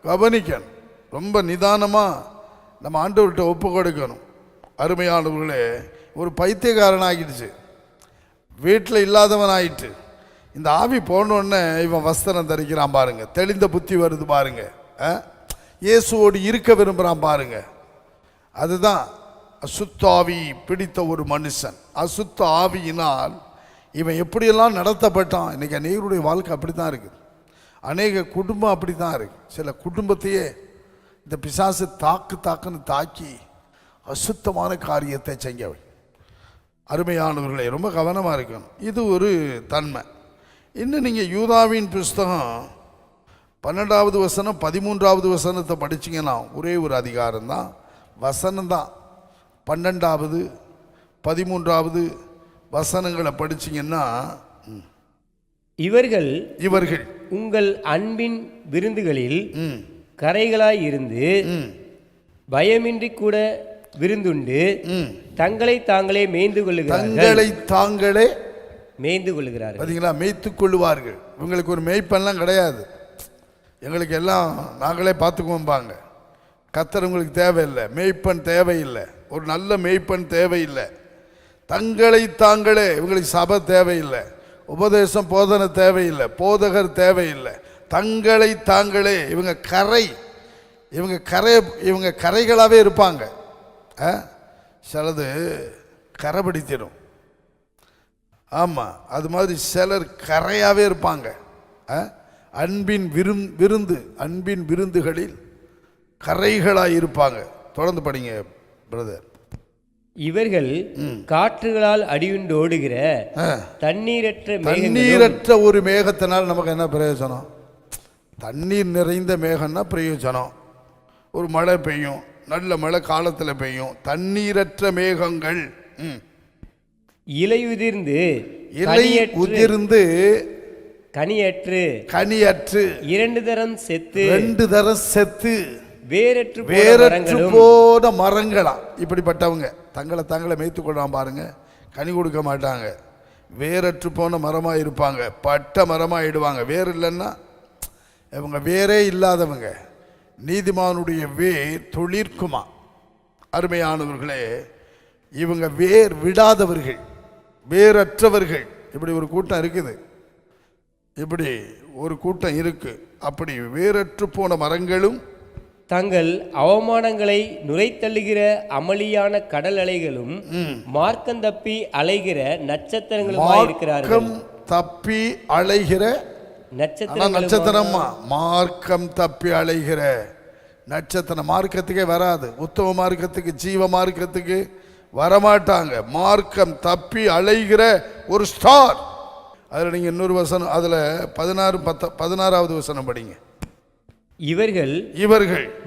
கவனிக்கணும், ரொம்ப நிதானமாக நம்ம ஆண்டவர்கிட்ட ஒப்பு கொடுக்கணும். அருமையானவர்களே, ஒரு பைத்தியக்காரன் ஆகிடுச்சு, வீட்டில் இல்லாதவன் ஆயிட்டு. இந்த ஆவி போனோடனே இவன் வஸ்திரம் தரிக்கிறான் பாருங்க, தெளிந்த புத்தி வருது பாருங்க, இயேசுவோடு இருக்க விரும்புகிறான் பாருங்க. அதுதான் அசுத்தாவி பிடித்த ஒரு மனுஷன். அசுத்த ஆவியினால் இவன் எப்படியெல்லாம் நடத்தப்பட்டான். இன்றைக்கி அநேகருடைய வாழ்க்கை அப்படி தான் இருக்குது, அநேக குடும்பம் அப்படி தான் இருக்குது. சில குடும்பத்தையே இந்த பிசாசு தாக்குன்னு தாக்கி அசுத்தமான காரியத்தை செய்யவை. அருமையானவர்களே, ரொம்ப கவனமாக இருக்கணும். இது ஒரு தன்மை. இன்னும் நீங்கள் யூதாவின் புஸ்தகம் 12வது வசனம் 13வது வசனத்தை படிச்சிங்கன்னா, ஒரே ஒரு அதிகாரம் தான், வசனம் தான். 12வது 13வது வசனங்களை படிச்சிங்கன்னா, இவர்கள் உங்கள் அன்பின் விருந்துகளில் கரைகளாய் இருந்து பயமின்றி கூட விருந்துண்டு தங்களை தாங்களே மேய்ந்து கொள்ளுகிறார்கள். பார்த்தீங்களா, மேய்த்து கொள்ளுவார்கள். இவங்களுக்கு ஒரு மேய்ப்பெல்லாம் கிடையாது, எங்களுக்கு எல்லாம் நாங்களே பார்த்துக்குவோம்பாங்க. கர்த்தர் உங்களுக்கு தேவையில்லை, மேய்ப்பன் தேவையில்லை, ஒரு நல்ல மேய்ப்பன் தேவையில்லை. தங்களை தாங்களே, இவங்களுக்கு சபை தேவையில்லை, உபதேசம் போதனை தேவையில்லை, போதகர் தேவையில்லை. தங்களை தாங்களே, இவங்க கரைகளாகவே இருப்பாங்க. சிலது கரைபிடித்திடும். ஆமாம், அது மாதிரி சிலர் கரையாகவே இருப்பாங்க. அன்பின் விருந்து அன்பின் விருந்துகளில் கரைகளாக இருப்பாங்க. தொடர்ந்து படிங்க பிரதர். இவர்கள் காற்றுகளால் அடியுண்டு ஓடுகிற தண்ணீரற்ற ஒரு மேகத்தினால் நமக்கு என்ன பிரயோஜனம்? தண்ணீர் நிறைந்த மேகம்னா பிரயோஜனம். ஒரு மழை பெய்யும், நல்ல மழை காலத்தில் பெய்யும். தண்ணீரற்ற மேகங்கள் இலை உதிர்ந்து கனியற்று இரண்டு தரம் செத்து வேறற்று போன மரங்களா. இப்படிப்பட்டவங்க தங்களை மேய்த்து கொள்ளாம பாருங்க, கனி கொடுக்க மாட்டாங்க. வேறற்று போன மரமாக இருப்பாங்க, பட்ட மரமாகிடுவாங்க. வேர் இல்லைன்னா இவங்க வேரே இல்லாதவங்க. நீதிமானுடைய வேர் தொழிற்குமா. அருமையானவர்களே, இவங்க வேர் விடாதவர்கள், வேரற்றவர்கள். இப்படி ஒரு கூட்டம் இருக்குது, இப்படி ஒரு கூட்டம் இருக்கு. அப்படி வேரற்று போன மரங்களும் தங்கள் அவமானங்களை நுரைத்தள்ளுகிற அமளியான கடல் அலைகளும் மார்க்கம் தப்பி அலைகிற நட்சத்திரங்களும் தப்பி அலைகிற நட்சத்திரமா. மார்க்கம் தப்பி அலைகிற நட்சத்திரம் மார்க்கத்துக்கே வராது. உத்தம மார்க்கத்துக்கு, ஜீவ மார்க்கத்துக்கு வரமாட்டாங்க. மார்க்கம் தப்பி அலைகிற ஒரு ஸ்டார். அதில் நீங்கள் இன்னொரு வசனம், அதில் 16வது வசனம் படிங்க. இவர்கள்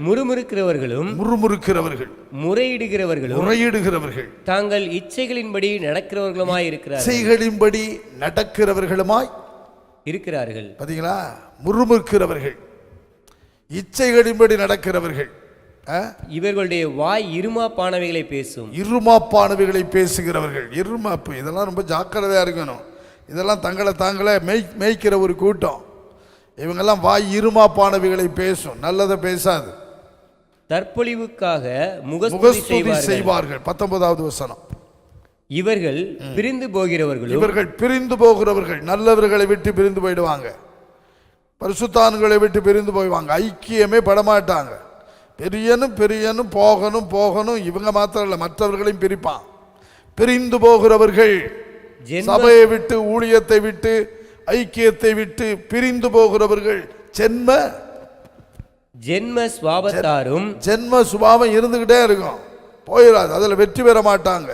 முறுமுறுக்கிறவர்களும் முறையிடுகிறவர்களும் தாங்கள் இச்சைகளின்படி நடக்கிறவர்களுமாய் இருக்கிறார்கள். பார்த்தீங்களா? முறுமுறுக்கிறவர்கள், இச்சைகளின்படி நடக்கிறவர்கள். இவர்களுடைய வாய் இருமாப்பானவைகளை பேசும். இருமாப்பானவைகளை பேசுகிறவர்கள். இருமாப்பு, இதெல்லாம் ரொம்ப ஜாக்கிரதையா இருக்கணும். இதெல்லாம் தாங்களே மேய்க்கிற ஒரு கூட்டம். இவங்கெல்லாம் வாய் இருமாப்பானவைகளை பேசும், நல்லதை பேசாது. தற்பொழிவுக்காக முகஸ்துதி செய்வார்கள். 19வது வசனம். இவர்கள் பிரிந்து போகிறவர்கள் நல்லவர்களை விட்டு பிரிந்து போயிடுவாங்க. பரிசுத்தான்களை விட்டு பிரிந்து போய்வாங்க. ஐக்கியமே படமாட்டாங்க. பெரியனும் போகணும். இவங்க மாத்திரம் இல்லை, மற்றவர்களையும் பிரிப்பான். பிரிந்து போகிறவர்கள், சபையை விட்டு, ஊழியத்தை விட்டு, ஐக்கியத்தை விட்டு பிரிந்து போகிறவர்கள் ஜென்ம சுபாவம் இருந்துகிட்டே இருக்கும், போயிடாது. அதில் வெற்றி பெற மாட்டாங்க.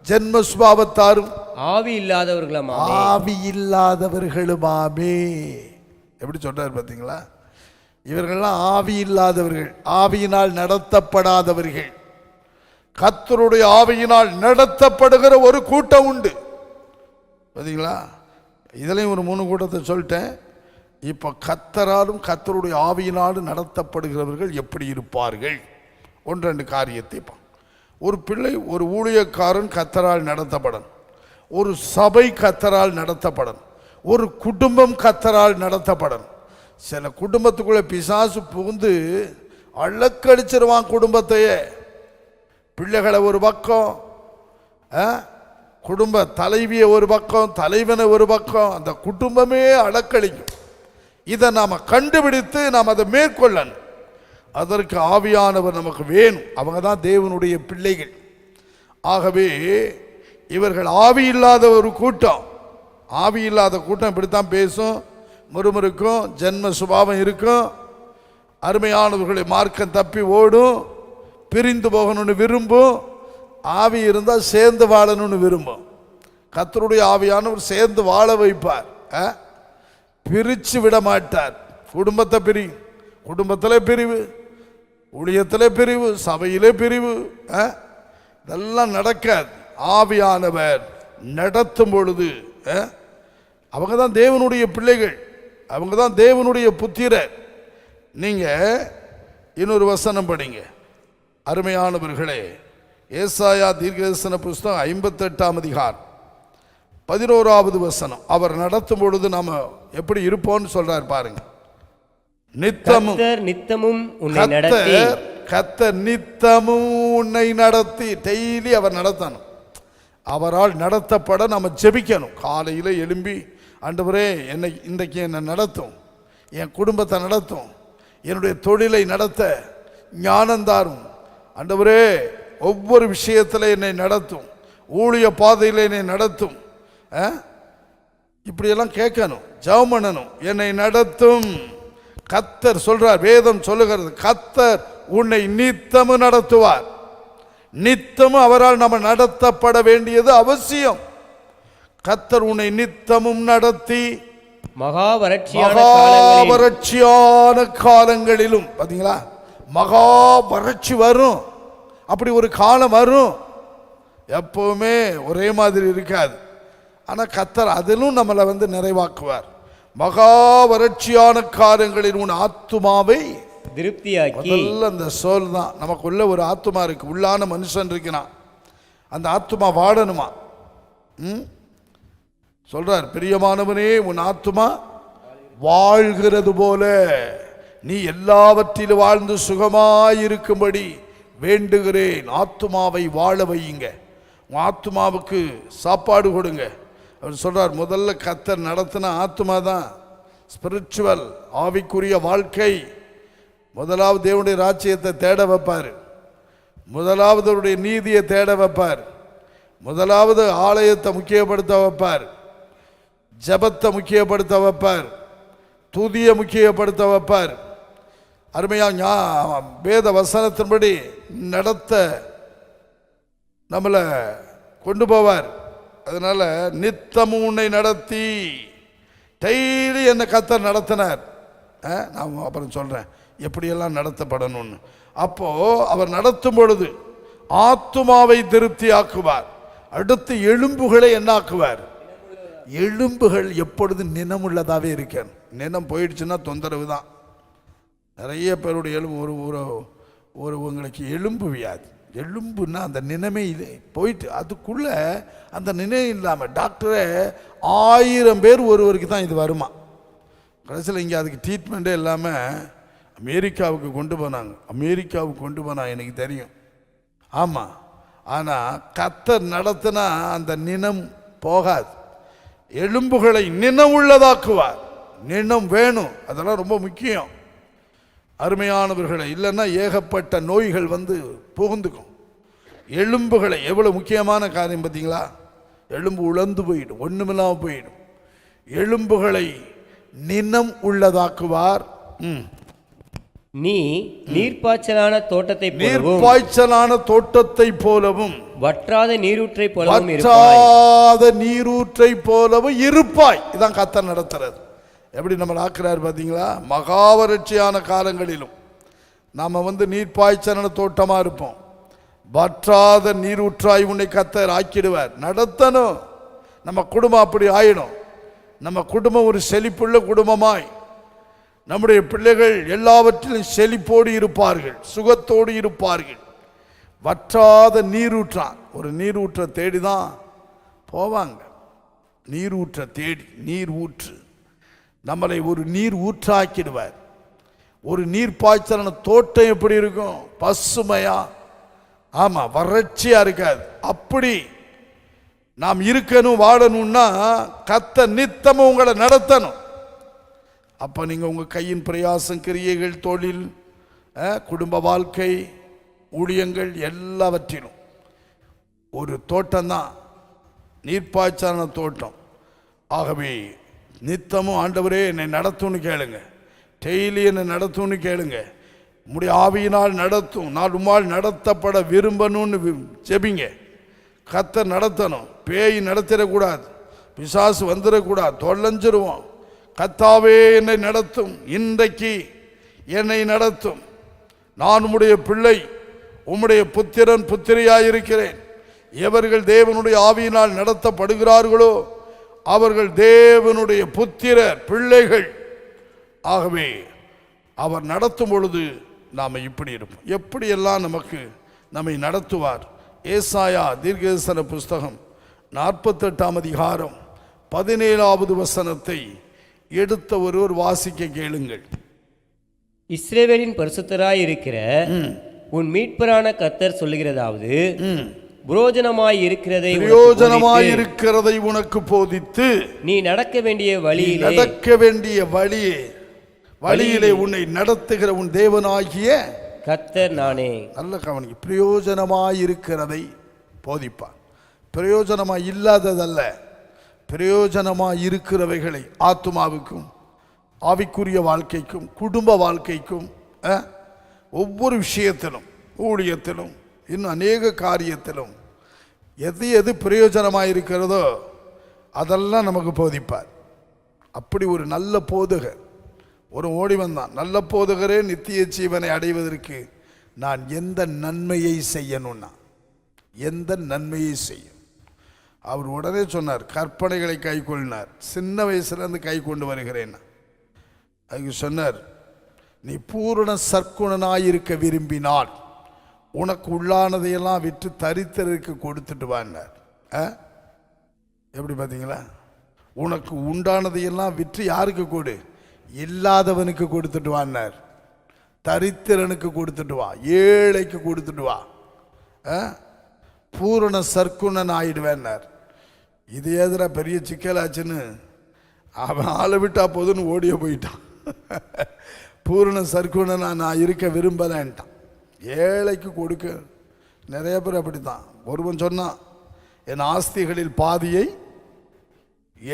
ஜென்ம சுபாவத்தாரும் ஆவி இல்லாதவர்களுமாமே. எப்படி சொல்றாரு பார்த்தீங்களா? இவர்கள்லாம் ஆவி இல்லாதவர்கள், ஆவியினால் நடத்தப்படாதவர்கள். கர்த்தருடைய ஆவியினால் நடத்தப்படுகிற ஒரு கூட்டம் உண்டு. பார்த்தீங்களா? இதுலையும் ஒரு 3 கூட்டத்தை சொல்லிட்டேன். இப்போ கர்த்தராலும் கர்த்தருடைய ஆவியினாலும் நடத்தப்படுகிறவர்கள் எப்படி இருப்பார்கள்? 1-2 காரியத்தை. ஒரு பிள்ளை, ஒரு ஊழியக்காரன் கர்த்தரால் நடத்தப்படும். ஒரு சபை கர்த்தரால் நடத்தப்படும். ஒரு குடும்பம் கர்த்தரால் நடத்தப்படும். சில குடும்பத்துக்குள்ளே பிசாசு புகுந்து அழக்கடிச்சிருவான் குடும்பத்தையே. பிள்ளைகளை ஒரு பக்கம், குடும்ப தலைவியை ஒரு பக்கம், தலைவனை ஒரு பக்கம், அந்த குடும்பமே அடக்கழிக்கும். இதை நாம் கண்டுபிடித்து நாம் அதை மேற்கொள்ளணும். அதற்கு ஆவியானவர் நமக்கு வேணும். அவங்க தான் தேவனுடைய பிள்ளைகள். ஆகவே இவர்கள் ஆவி இல்லாத ஒரு கூட்டம். ஆவி இல்லாத கூட்டம் இப்படித்தான் பேசும், முறுமுறுக்கும், ஜென்ம சுபாவம் இருக்கும். அருமையானவர்களை மார்க்கம் தப்பி ஓடும், பிரிந்து போகணும்னு விரும்பும். ஆவி இருந்தால் சேர்ந்து வாழணும்னு விரும்பும். கர்த்தருடைய ஆவியானவர் சேர்ந்து வாழ வைப்பார், பிரித்து விட மாட்டார். குடும்பத்தில் பிரிவு, ஊழியத்தில் பிரிவு, சபையிலே பிரிவு, இதெல்லாம் நடக்காது. ஆவியானவர் நடத்தும் பொழுது அவங்க தான் தேவனுடைய பிள்ளைகள், அவங்க தான் தேவனுடைய புத்திரர். நீங்கள் இன்னொரு வசனம் படிங்க அருமையானவர்களே. ஏசாயா தீர்க்கதரிசன புஸ்தகம் 58ஆம் அதிகாரம் 11வது வசனம். அவர் நடத்தும் பொழுது நாம எப்படி இருப்போம்னு சொல்றார் பாருங்க. நித்தமும் உன்னை நடத்தி, டெய்லி அவர் நடத்தணும். அவரால் நடத்தப்பட நம்ம ஜெபிக்கணும். காலையில் எழும்பி, ஆண்டவரே இன்றைக்கு என்னை நடத்தும், என் குடும்பத்தை நடத்தும், என்னுடைய தொழிலை நடத்த ஞானந்தாரும், ஆண்டவரே ஒவ்வொரு விஷயத்தில் என்னை நடத்தும், ஊழிய பாதையில் என்னை நடத்தும். இப்படியெல்லாம் கேட்கணும், ஜெபம் பண்ணணும். என்னை நடத்தும். கர்த்தர் சொல்றார், வேதம் சொல்லுகிறது, கர்த்தர் உன்னை நித்தமும் நடத்துவார். நித்தமும் அவரால் நம்ம நடத்தப்பட வேண்டியது அவசியம். கர்த்தர் உன்னை நித்தமும் நடத்தி மகா வறட்சியான காலங்களிலும், பாத்தீங்களா, மகா வறட்சி வரும், அப்படி ஒரு காலம் வரும். எப்பவுமே ஒரே மாதிரி இருக்காது. ஆனால் கர்த்தர் அதிலும் நம்மளை நிறைவாக்குவார். மகா வறட்சியான காலங்களில் உன் ஆத்துமாவை திருப்தியாக்கி. முதல்ல அந்த சோல் தான் நமக்குள்ள ஒரு ஆத்துமா இருக்கு, உள்ளான மனுஷன் இருக்கிறான். அந்த ஆத்துமா வாடணுமா? சொல்றார், பிரியமானவனே, உன் ஆத்துமா வாழ்கிறது போல நீ எல்லாவற்றிலும் வாழ்ந்து சுகமாயிருக்கும்படி வேண்டுகிறேன். ஆத்துமாவை வாழ வையுங்க, உன் ஆத்துமாவுக்கு சாப்பாடு கொடுங்க. அவர் சொல்றார், முதல்ல கர்த்தர் நடத்தின ஆத்துமா தான் ஸ்பிரிச்சுவல், ஆவிக்குரிய வாழ்க்கை. முதலாவது தேவனுடைய ராஜ்யத்தை தேட வைப்பார், முதலாவது அவருடைய நீதியை தேட வைப்பார், முதலாவது ஆலயத்தை முக்கியப்படுத்த வைப்பார், ஜபத்தை முக்கியப்படுத்த வைப்பார், துதியை முக்கியப்படுத்த வைப்பார். அருமையாக வேத வசனத்தின்படி நடத்த நம்மளை கொண்டு போவார். அதனால நித்தமும் உன்னை நடத்தி, டெய்லி என்னை கர்த்தர் நடத்தினார். நான் அப்புறம் சொல்கிறேன் எப்படியெல்லாம் நடத்தப்படணும்னு. அப்போ அவர் நடத்தும் பொழுது ஆத்துமாவை திருப்தி ஆக்குவார். அடுத்து எலும்புகளை என்ன ஆக்குவார்? எலும்புகள் எப்பொழுது நினமுள்ளதாகவே இருக்க. நினம் போயிடுச்சுன்னா தொந்தரவு தான். நிறைய பேருடைய எலும்பு ஒரு உங்களுக்கு எலும்பு வியாதி. எலும்புன்னா அந்த நினைமே இது போயிட்டு, அதுக்குள்ள அந்த நினைவு இல்லாமல் டாக்டரே 1000 பேர் ஒருவருக்கு தான் இது வருமா. கடைசியில் இங்கே அதுக்கு ட்ரீட்மெண்ட்டே இல்லாமல் அமெரிக்காவுக்கு கொண்டு போனாங்க. அமெரிக்காவுக்கு கொண்டு போனால் எனக்கு தெரியும். ஆமாம், ஆனால் கர்த்தர் நடத்தினா அந்த நினம் போகாது. எலும்புகளை நினம் உள்ளதாக்குவார். நினம் வேணும், அதெல்லாம் ரொம்ப முக்கியம் அருமையானவர்களை. இல்லைன்னா ஏகப்பட்ட நோய்கள் புகுந்துக்கும். எலும்புகளை எவ்வளோ முக்கியமான காரியம் பார்த்தீங்களா? எலும்பு உலர்ந்து போயிடும், ஒன்றுமில்லாமல் போயிடும். எலும்புகளை நினம் உள்ளதாக்குவார். நீ நீர்ப்பாய்ச்சலான தோட்டத்தை போலவும் வற்றாத நீரூற்றை போலவும் இருப்பாய். இதான் கர்த்தர் நடத்துறது. எப்படி நம்ம ஆக்குறாரு பார்த்தீங்களா? மகாவறட்சியான காலங்களிலும் நாம் நீர்ப்பாய்ச்சலான தோட்டமாக இருப்போம். வற்றாத நீரூற்றாய் உன்னை கர்த்தர் ஆக்கிடுவார். நடத்தணும். நம்ம குடும்பம் அப்படி ஆயிடும். நம்ம குடும்பம் ஒரு செழிப்புள்ள குடும்பமாய், நம்முடைய பிள்ளைகள் எல்லாவற்றிலும் செழிப்போடு இருப்பார்கள், சுகத்தோடு இருப்பார்கள். வற்றாத நீரூற்றான். ஒரு நீரூற்றை தேடி தான் போவாங்க. நீரூற்றை தேடி, நீர் ஊற்று நம்மளை ஒரு நீர் ஊற்றாக்கிடுவார். ஒரு நீர் பாய்ச்சலான தோட்டம் எப்படி இருக்கும்? பசுமையா, ஆமாம், வறட்சியா இருக்காது. அப்படி நாம் இருக்கணும், வாழணும்னா கர்த்தர் நித்தமும் உங்களை நடத்தணும். அப்போ நீங்கள் உங்கள் கையின் பிரயாசம், கிரியைகள், தொழில், குடும்ப வாழ்க்கை, ஊழியங்கள் எல்லாவற்றிலும் ஒரு தோட்டம் தான், நீர்ப்பாய்ச்சலான தோட்டம். ஆகவே நித்தமும் ஆண்டவரே என்னை நடத்தும்னு கேளுங்க. டெய்லி என்னை நடத்தும்னு கேளுங்க. உம்முடைய ஆவியினால் நடத்தும். நான் உம்மால் நடத்தப்பட விரும்பணும்னு ஜெபிங்க. கர்த்தர் நடத்தணும். பேய் நடத்திடக்கூடாது, பிசாசு வந்துடக்கூடாது, தொலைஞ்சிருவோம். கர்த்தாவே என்னை நடத்தும். இன்றைக்கு என்னை நடத்தும். நான் உம்முடைய பிள்ளை, உம்முடைய புத்திரன், புத்திரியாயிருக்கிறேன். எவர்கள் தேவனுடைய ஆவியினால் நடத்தப்படுகிறார்களோ அவர்கள் தேவனுடைய புத்திரர், பிள்ளைகள். ஆகவே அவர் நடத்தும் பொழுது நாம் இப்படி இருப்போம். எப்படியெல்லாம் நம்மை நடத்துவார். ஏசாயா தீர்க்கதரிசன புஸ்தகம் 48ஆம் அதிகாரம் 17வது வசனத்தை எடுத்த ஒருவர் வாசிக்க கேளுங்கள். இஸ்ரவேலின் பரிசுத்தராய் இருக்கிற உன் மீட்பரான கர்த்தர் சொல்லுகிறதாவது, பிரயோஜனமாய் இருக்கிறதை உனக்கு போதித்து நீ நடக்க வேண்டிய வழியிலே வழியிலே உன்னை நடத்துகிற உன் தேவனாகிய கர்த்தர் நானே. நல்ல கவனிக்க, பிரயோஜனமாயிருக்கிறதை போதிப்பார். பிரயோஜனமாக இல்லாததல்ல, பிரயோஜனமாக இருக்கிறவைகளை ஆத்துமாவுக்கும் ஆவிக்குரிய வாழ்க்கைக்கும் குடும்ப வாழ்க்கைக்கும் ஒவ்வொரு விஷயத்திலும் ஊழியத்திலும் இன்னும் அநேக காரியத்திலும் எது எது பிரயோஜனமாக இருக்கிறதோ அதெல்லாம் நமக்கு போதிப்பார். அப்படி ஒரு நல்ல போதகர் ஒரு ஓடி வந்தான். நல்ல போதகரே, நித்திய ஜீவனை அடைவதற்கு நான் எந்த நன்மையை செய்யணும்னா எந்த நன்மையை செய்யும். அவர் உடனே சொன்னார், கற்பனைகளை கை கொள்ளினார். சின்ன வயசுலேருந்து கை கொண்டு வருகிறேன். அதுக்கு சொன்னார், நீ பூரண சற்குணனாயிருக்க விரும்பினால் உனக்கு உள்ளானதையெல்லாம் விற்று தரித்திரருக்கு கொடுத்துட்டு வான்னார். எப்படி பார்த்தீங்களா? உனக்கு உண்டானதையெல்லாம் விற்று யாருக்கு கொடு? இல்லாதவனுக்கு கொடுத்துட்டு வான்னார். தரித்திரனுக்கு கொடுத்துட்டு வா, ஏழைக்கு கொடுத்துட்டு வா, பூரண சற்குணன் ஆயிடுவேன்னார். இது எதிராக பெரிய சிக்கலாச்சுன்னு அவன் ஆளை விட்டா போதுன்னு ஓடிய போயிட்டான். பூரண சற்குணனா நான் இருக்க விரும்பலன்ட்டான். ஏழைக்கு கொடுக்க நிறைய பேர் அப்படித்தான். ஒருவன் சொன்னான், என் ஆஸ்திகளில் பாதியை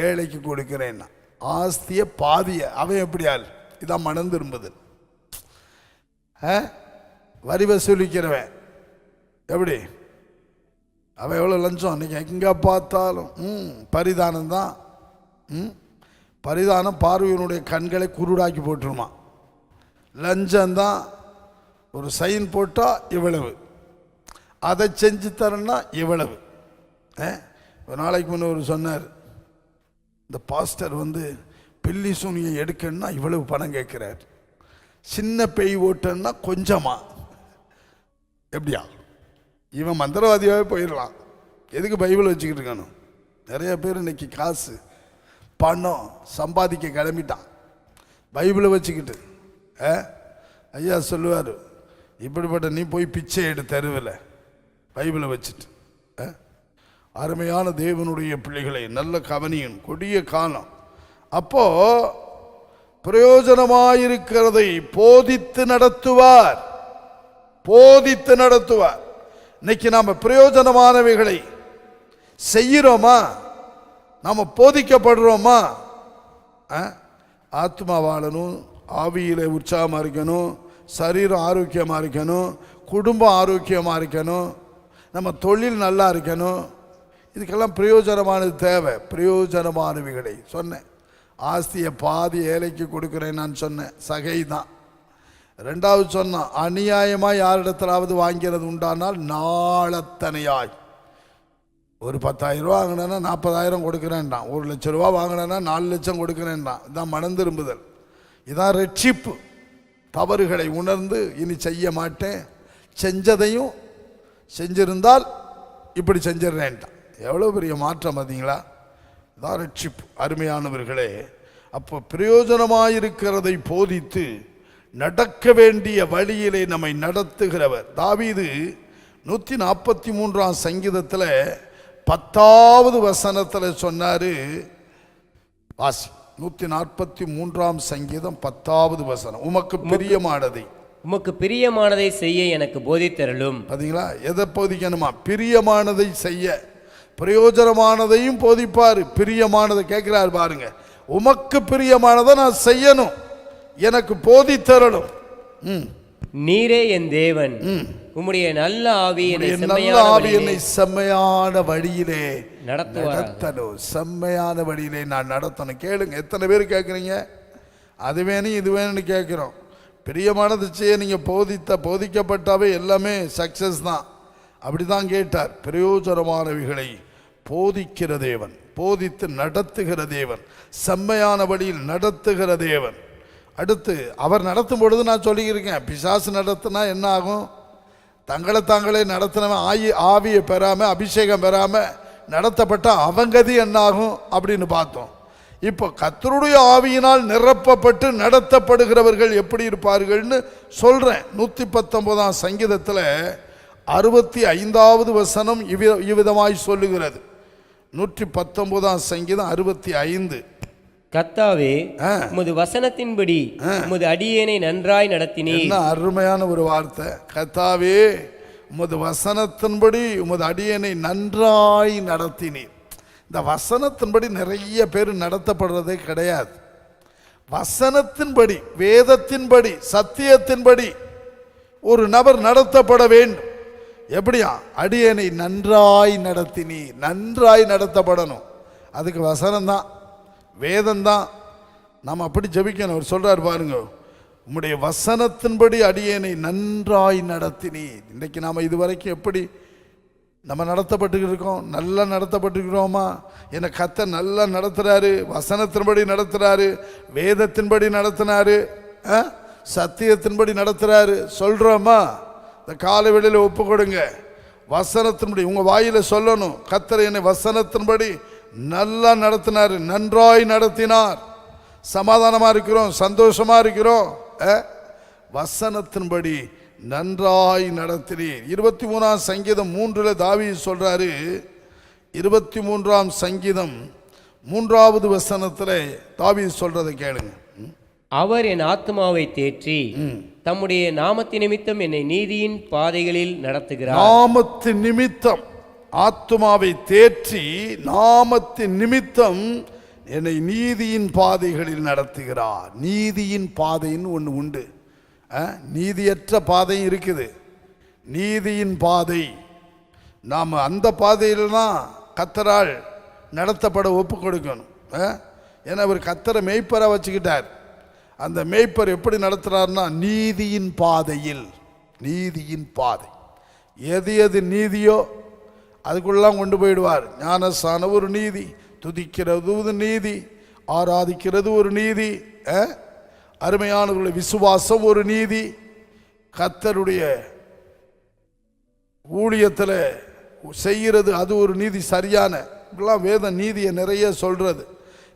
ஏழைக்கு கொடுக்கிறேன்னா. ஆஸ்திய பாதியை அவன் எப்படி ஆள்? இதான் மனம் திரும்புது. வரி வசூலிக்கிறவன் எப்படி? அவன் எவ்வளோ லஞ்சம் அன்றைக்கி எங்கே பார்த்தாலும் பரிதானம் தான். பரிதானம் பார்வையினுடைய கண்களை குருடாக்கி போட்டுருமா. லஞ்சம்தான் ஒரு சைன் போட்டால் இவ்வளவு, அதை செஞ்சு தரேன்னா இவ்வளவு. ஒரு நாளைக்கு முன்னே ஒரு சொன்னார், இந்த பாஸ்டர் பில்லி சூனியை எடுக்கணும்னா இவ்வளவு பணம் கேட்குறார், சின்ன பேய் ஓட்டன்னா கொஞ்சமா. எப்படியா? இவன் மந்திரவாதியாகவே போயிடலாம். எதுக்கு பைபிள் வச்சுக்கிட்டு இருக்கணும்? நிறைய பேர் இன்னைக்கு காசு பணம் சம்பாதிக்க கிளம்பிட்டான் பைபிளை வச்சுக்கிட்டு. ஐயா சொல்லுவார், இப்படிப்பட்ட நீ போய் பிச்சை எடு தெருவில் பைபிளை வச்சுட்டு. அருமையான தேவனுடைய பிள்ளைகளை நல்ல கவனியும், கொடிய காலம். அப்போ பிரயோஜனமாயிருக்கிறதை போதித்து நடத்துவார், போதித்து நடத்துவார். இன்னைக்கு நாம் பிரயோஜனமானவைகளை செய்கிறோமா? நாம் போதிக்கப்படுறோமா? ஆத்மா வாழணும், ஆவியில் உற்சாகமாக இருக்கணும், சரீரம் ஆரோக்கியமாக இருக்கணும், குடும்பம் ஆரோக்கியமாக இருக்கணும், நம்ம தொழில் நல்லா இருக்கணும். இதுக்கெல்லாம் பிரயோஜனமானது தேவை. பிரயோஜனமானவைகளை சொன்னேன். ஆஸ்தியை பாதி ஏழைக்கு கொடுக்குறேன் நான் சொன்னேன், சகை தான். ரெண்டாவது சொன்னான், அநியாயமாக யாரிடத்திலாவது வாங்கிறது உண்டானால் நாளத்தனையாய். ஒரு 10,000 ரூபா வாங்கினேன்னா 40,000 கொடுக்குறேன்டான், 1,00,000 ரூபா வாங்கினேன்னா 4 லட்சம் கொடுக்குறேன்டான். இதான் மனம் திரும்புதல், இதான் ரட்சிப்பு. தவறுகளை உணர்ந்து இனி செய்ய மாட்டேன், செஞ்சதையும் செஞ்சிருந்தால் இப்படி செஞ்சிடறேன்ட்டான். எவ்வளோ பெரிய மாற்றம் பார்த்தீங்களா? இதான் ரட்சிப்பு. அருமையானவர்களே, அப்போ பிரயோஜனமாயிருக்கிறதை போதித்து நடக்க வேண்டிய வழியிலே நம்மை நடத்துகிறவர். தாவீது 143ஆம் சங்கீதத்தில் 10வது வசனத்தில் சொன்னார். வாசி, 143ஆம் சங்கீதம் 10வது வசனம். உமக்கு பிரியமானதை, உமக்கு பிரியமானதை செய்ய எனக்கு போதித்தருளும். பார்த்தீங்களா? எதை போதிக்கணுமா? பிரியமானதை செய்ய. பிரயோஜனமானதையும் போதிப்பார், பிரியமானதை கேட்கிறார் பாருங்க. உமக்கு பிரியமானதை நான் செய்யணும், எனக்கு போதித்தரணும். நீரே என் தேவன், உம்முடைய நல்ல ஆவி என்னை செம்மையான வழியிலே நடத்தணும். செம்மையான வழியிலே நான் நடத்தணும். கேளுங்க, எத்தனை பேர் கேட்குறீங்க? அது வேணும் இது வேணும்னு கேட்குறோம். பிரியமானது செய்ய நீங்கள் போதிக்கப்பட்டாவே எல்லாமே சக்சஸ் தான். அப்படி தான் கேட்டார். பிரயோஜனமானவைகளை போதிக்கிற தேவன், போதித்து நடத்துகிற தேவன், செம்மையான வழியில் நடத்துகிற தேவன். அடுத்து அவர் நடத்தும் பொழுது நான் சொல்லியிருக்கேன், பிசாசு நடத்தினா என்ன ஆகும்? தங்களை தாங்களே நடத்தினவன் ஆவியை பெறாமல் அபிஷேகம் பெறாமல் நடத்தப்பட்ட அவங்கதி என்ன ஆகும் அப்படின்னு பார்த்தோம். இப்போ கர்த்தருடைய ஆவியினால் நிரப்பப்பட்டு நடத்தப்படுகிறவர்கள் எப்படி இருப்பார்கள்னு சொல்கிறேன். 119ஆம் சங்கீதத்தில் 65வது வசனம் இவ்விதமாய் சொல்லுகிறது. 119ஆம் சங்கீதம் 65. கர்த்தாவே, உமது வசனத்தின்படி உமது அடியேனை நன்றாய் நடத்தினீர். என்ன அருமையான ஒரு வார்த்தை! கர்த்தாவே, உமது வசனத்தின்படி உமது அடியேனை நன்றாய் நடத்தினீர். இந்த வசனத்தின்படி நிறைய பேர் நடத்தப்படுறதே கிடையாது. வசனத்தின்படி, வேதத்தின்படி, சத்தியத்தின்படி ஒரு நபர் நடத்தப்பட வேண்டும். எப்படியா? அடியேனை நன்றாய் நடத்தினீர். நன்றாய் நடத்தப்படணும். அதுக்கு வசனம்தான், வேதம்தான். நாம் அப்படி ஜெபிக்கணும். அவர் சொல்றார் பாருங்க, உம்முடைய வசனத்தின்படி அடியேனை நன்றாய் நடத்தினீர். இன்றைக்கு நாம் இதுவரைக்கும் எப்படி நம்ம நடத்தப்பட்டு இருக்கோம்? நல்லா நடத்தப்பட்டுக்கிறோமா? என்னை கர்த்தர் நல்லா நடத்துகிறாரு, வசனத்தின்படி நடத்துகிறாரு, வேதத்தின்படி நடத்தினாரு, சத்தியத்தின்படி நடத்துகிறாரு சொல்கிறோமா? இந்த காலை வேளையில் ஒப்பு கொடுங்க. வசனத்தின்படி உங்கள் வாயில் சொல்லணும், கர்த்தர் என்னை வசனத்தின்படி நல்லா நடத்தினார், நன்றாய் நடத்தினார். சமாதானமாக இருக்கிறோம், சந்தோஷமாக இருக்கிறோம். வசனத்தின்படி நன்றாய் நடத்தினீர். 23ஆம் சங்கீதம் 3 தாவீது சொல்றாரு. 23ஆம் சங்கீதம் 3வது வசனத்தில் தாவீது சொல்றதை கேளுங்க. அவர் என் ஆத்மாவை தேற்றி தம்முடைய நாமத்தின் நிமித்தம் என்னை நீதியின் பாதைகளில் நடத்துகிறார். நாமத்தின் நிமித்தம் ஆத்மாவை தேற்றி நாமத்தின் நிமித்தம் என்னை நீதியின் பாதைகளில் நடத்துகிறார். நீதியின் பாதைன்னு ஒன்று உண்டு. நீதியற்ற பாதையும் இருக்குது. நீதியின் பாதை, நாம் அந்த பாதையில் தான் கர்த்தரால் நடத்தப்பட ஒப்பு கொடுக்கணும். ஏன்னா அவர் கர்த்தரை மேய்ப்பரை வச்சுக்கிட்டார். அந்த மேய்ப்பர் எப்படி நடத்துகிறார்னா நீதியின் பாதையில். நீதியின் பாதை, எது எது நீதியோ அதுக்குள்ளெல்லாம் கொண்டு போயிடுவார். ஞானஸ்தான ஒரு நீதி, துதிக்கிறது ஒரு நீதி, ஆராதிக்கிறது ஒரு நீதி, அருமையானவர்களுடைய விசுவாசம் ஒரு நீதி, கர்த்தருடைய ஊழியத்தில் செய்கிறது அது ஒரு நீதி. சரியான இப்பெல்லாம் வேத நீதியை நிறைய சொல்கிறது.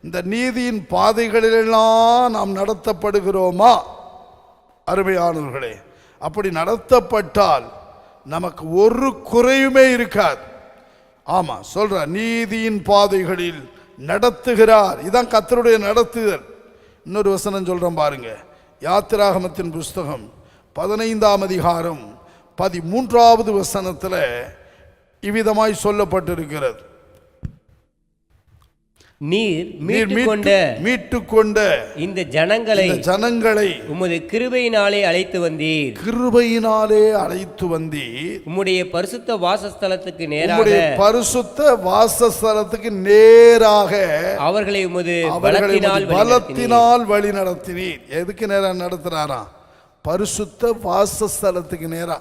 இந்த நீதியின் பாதைகளிலெல்லாம் நாம் நடத்தப்படுகிறோமா? அருமையானவர்களே, அப்படி நடத்தப்பட்டால் நமக்கு ஒரு குறையுமே இருக்காது. ஆமாம் சொல்கிறார், நீதியின் பாதைகளில் நடத்துகிறார். இதான் கர்த்தருடைய நடத்துதல். இன்னொரு வசனம் சொல்கிறோம் பாருங்க, யாத்திராகமத்தின் புஸ்தகம் 15ஆம் அதிகாரம் 13வது வசனத்தில் இவ்விதமாய் சொல்லப்பட்டிருக்கிறது. நீர் மீட்டுக்கொண்ட இந்த ஜனங்களை உமது கிருபையினாலே அழைத்து வந்தீர். கிருபையினாலே அழைத்து வந்தீர். உம்முடைய பரிசுத்த வாசஸ்தலத்துக்கு நேராக அவர்களை உமது பலத்தினால் வழி நடத்தினீர். எதுக்கு நேரம் நடத்துறாராம்? பரிசுத்த வாசஸ்தலத்துக்கு நேரா.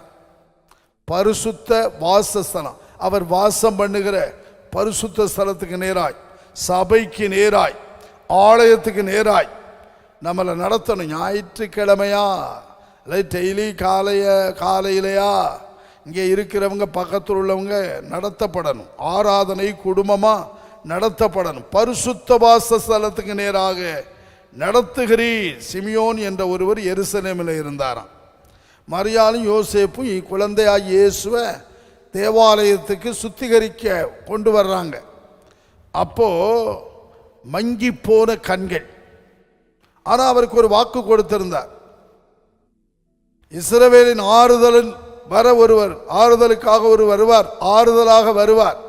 பரிசுத்த வாசஸ்தலம், அவர் வாசம் பண்ணுகிற பரிசுத்த ஸ்தலத்துக்கு நேராய், சபைக்கு நேராய், ஆலயத்துக்கு நேராய் நம்மளை நடத்தணும். ஞாயிற்றுக்கிழமையா இல்லை டெய்லி காலையிலையா இங்கே இருக்கிறவங்க பக்கத்தில் உள்ளவங்க நடத்தப்படணும். ஆராதனை குடும்பமாக நடத்தப்படணும். பரிசுத்த வாசஸ்தலத்துக்கு நேராக நடத்துகிறீர். சிமியோன் என்ற ஒருவர் எருசலேமில் இருந்தாராம். மரியாளும் யோசேப்பும் குழந்தையாய் இயேசுவை தேவாலயத்துக்கு சுத்திகரிக்க கொண்டு வர்றாங்க. அப்போ மங்கி போன கண்கள். ஆனால் அவருக்கு ஒரு வாக்கு கொடுத்திருந்தார், இஸ்ரவேலின் ஆறுதலுக்காக ஒரு வருவார், ஆறுதலாக வருவார்.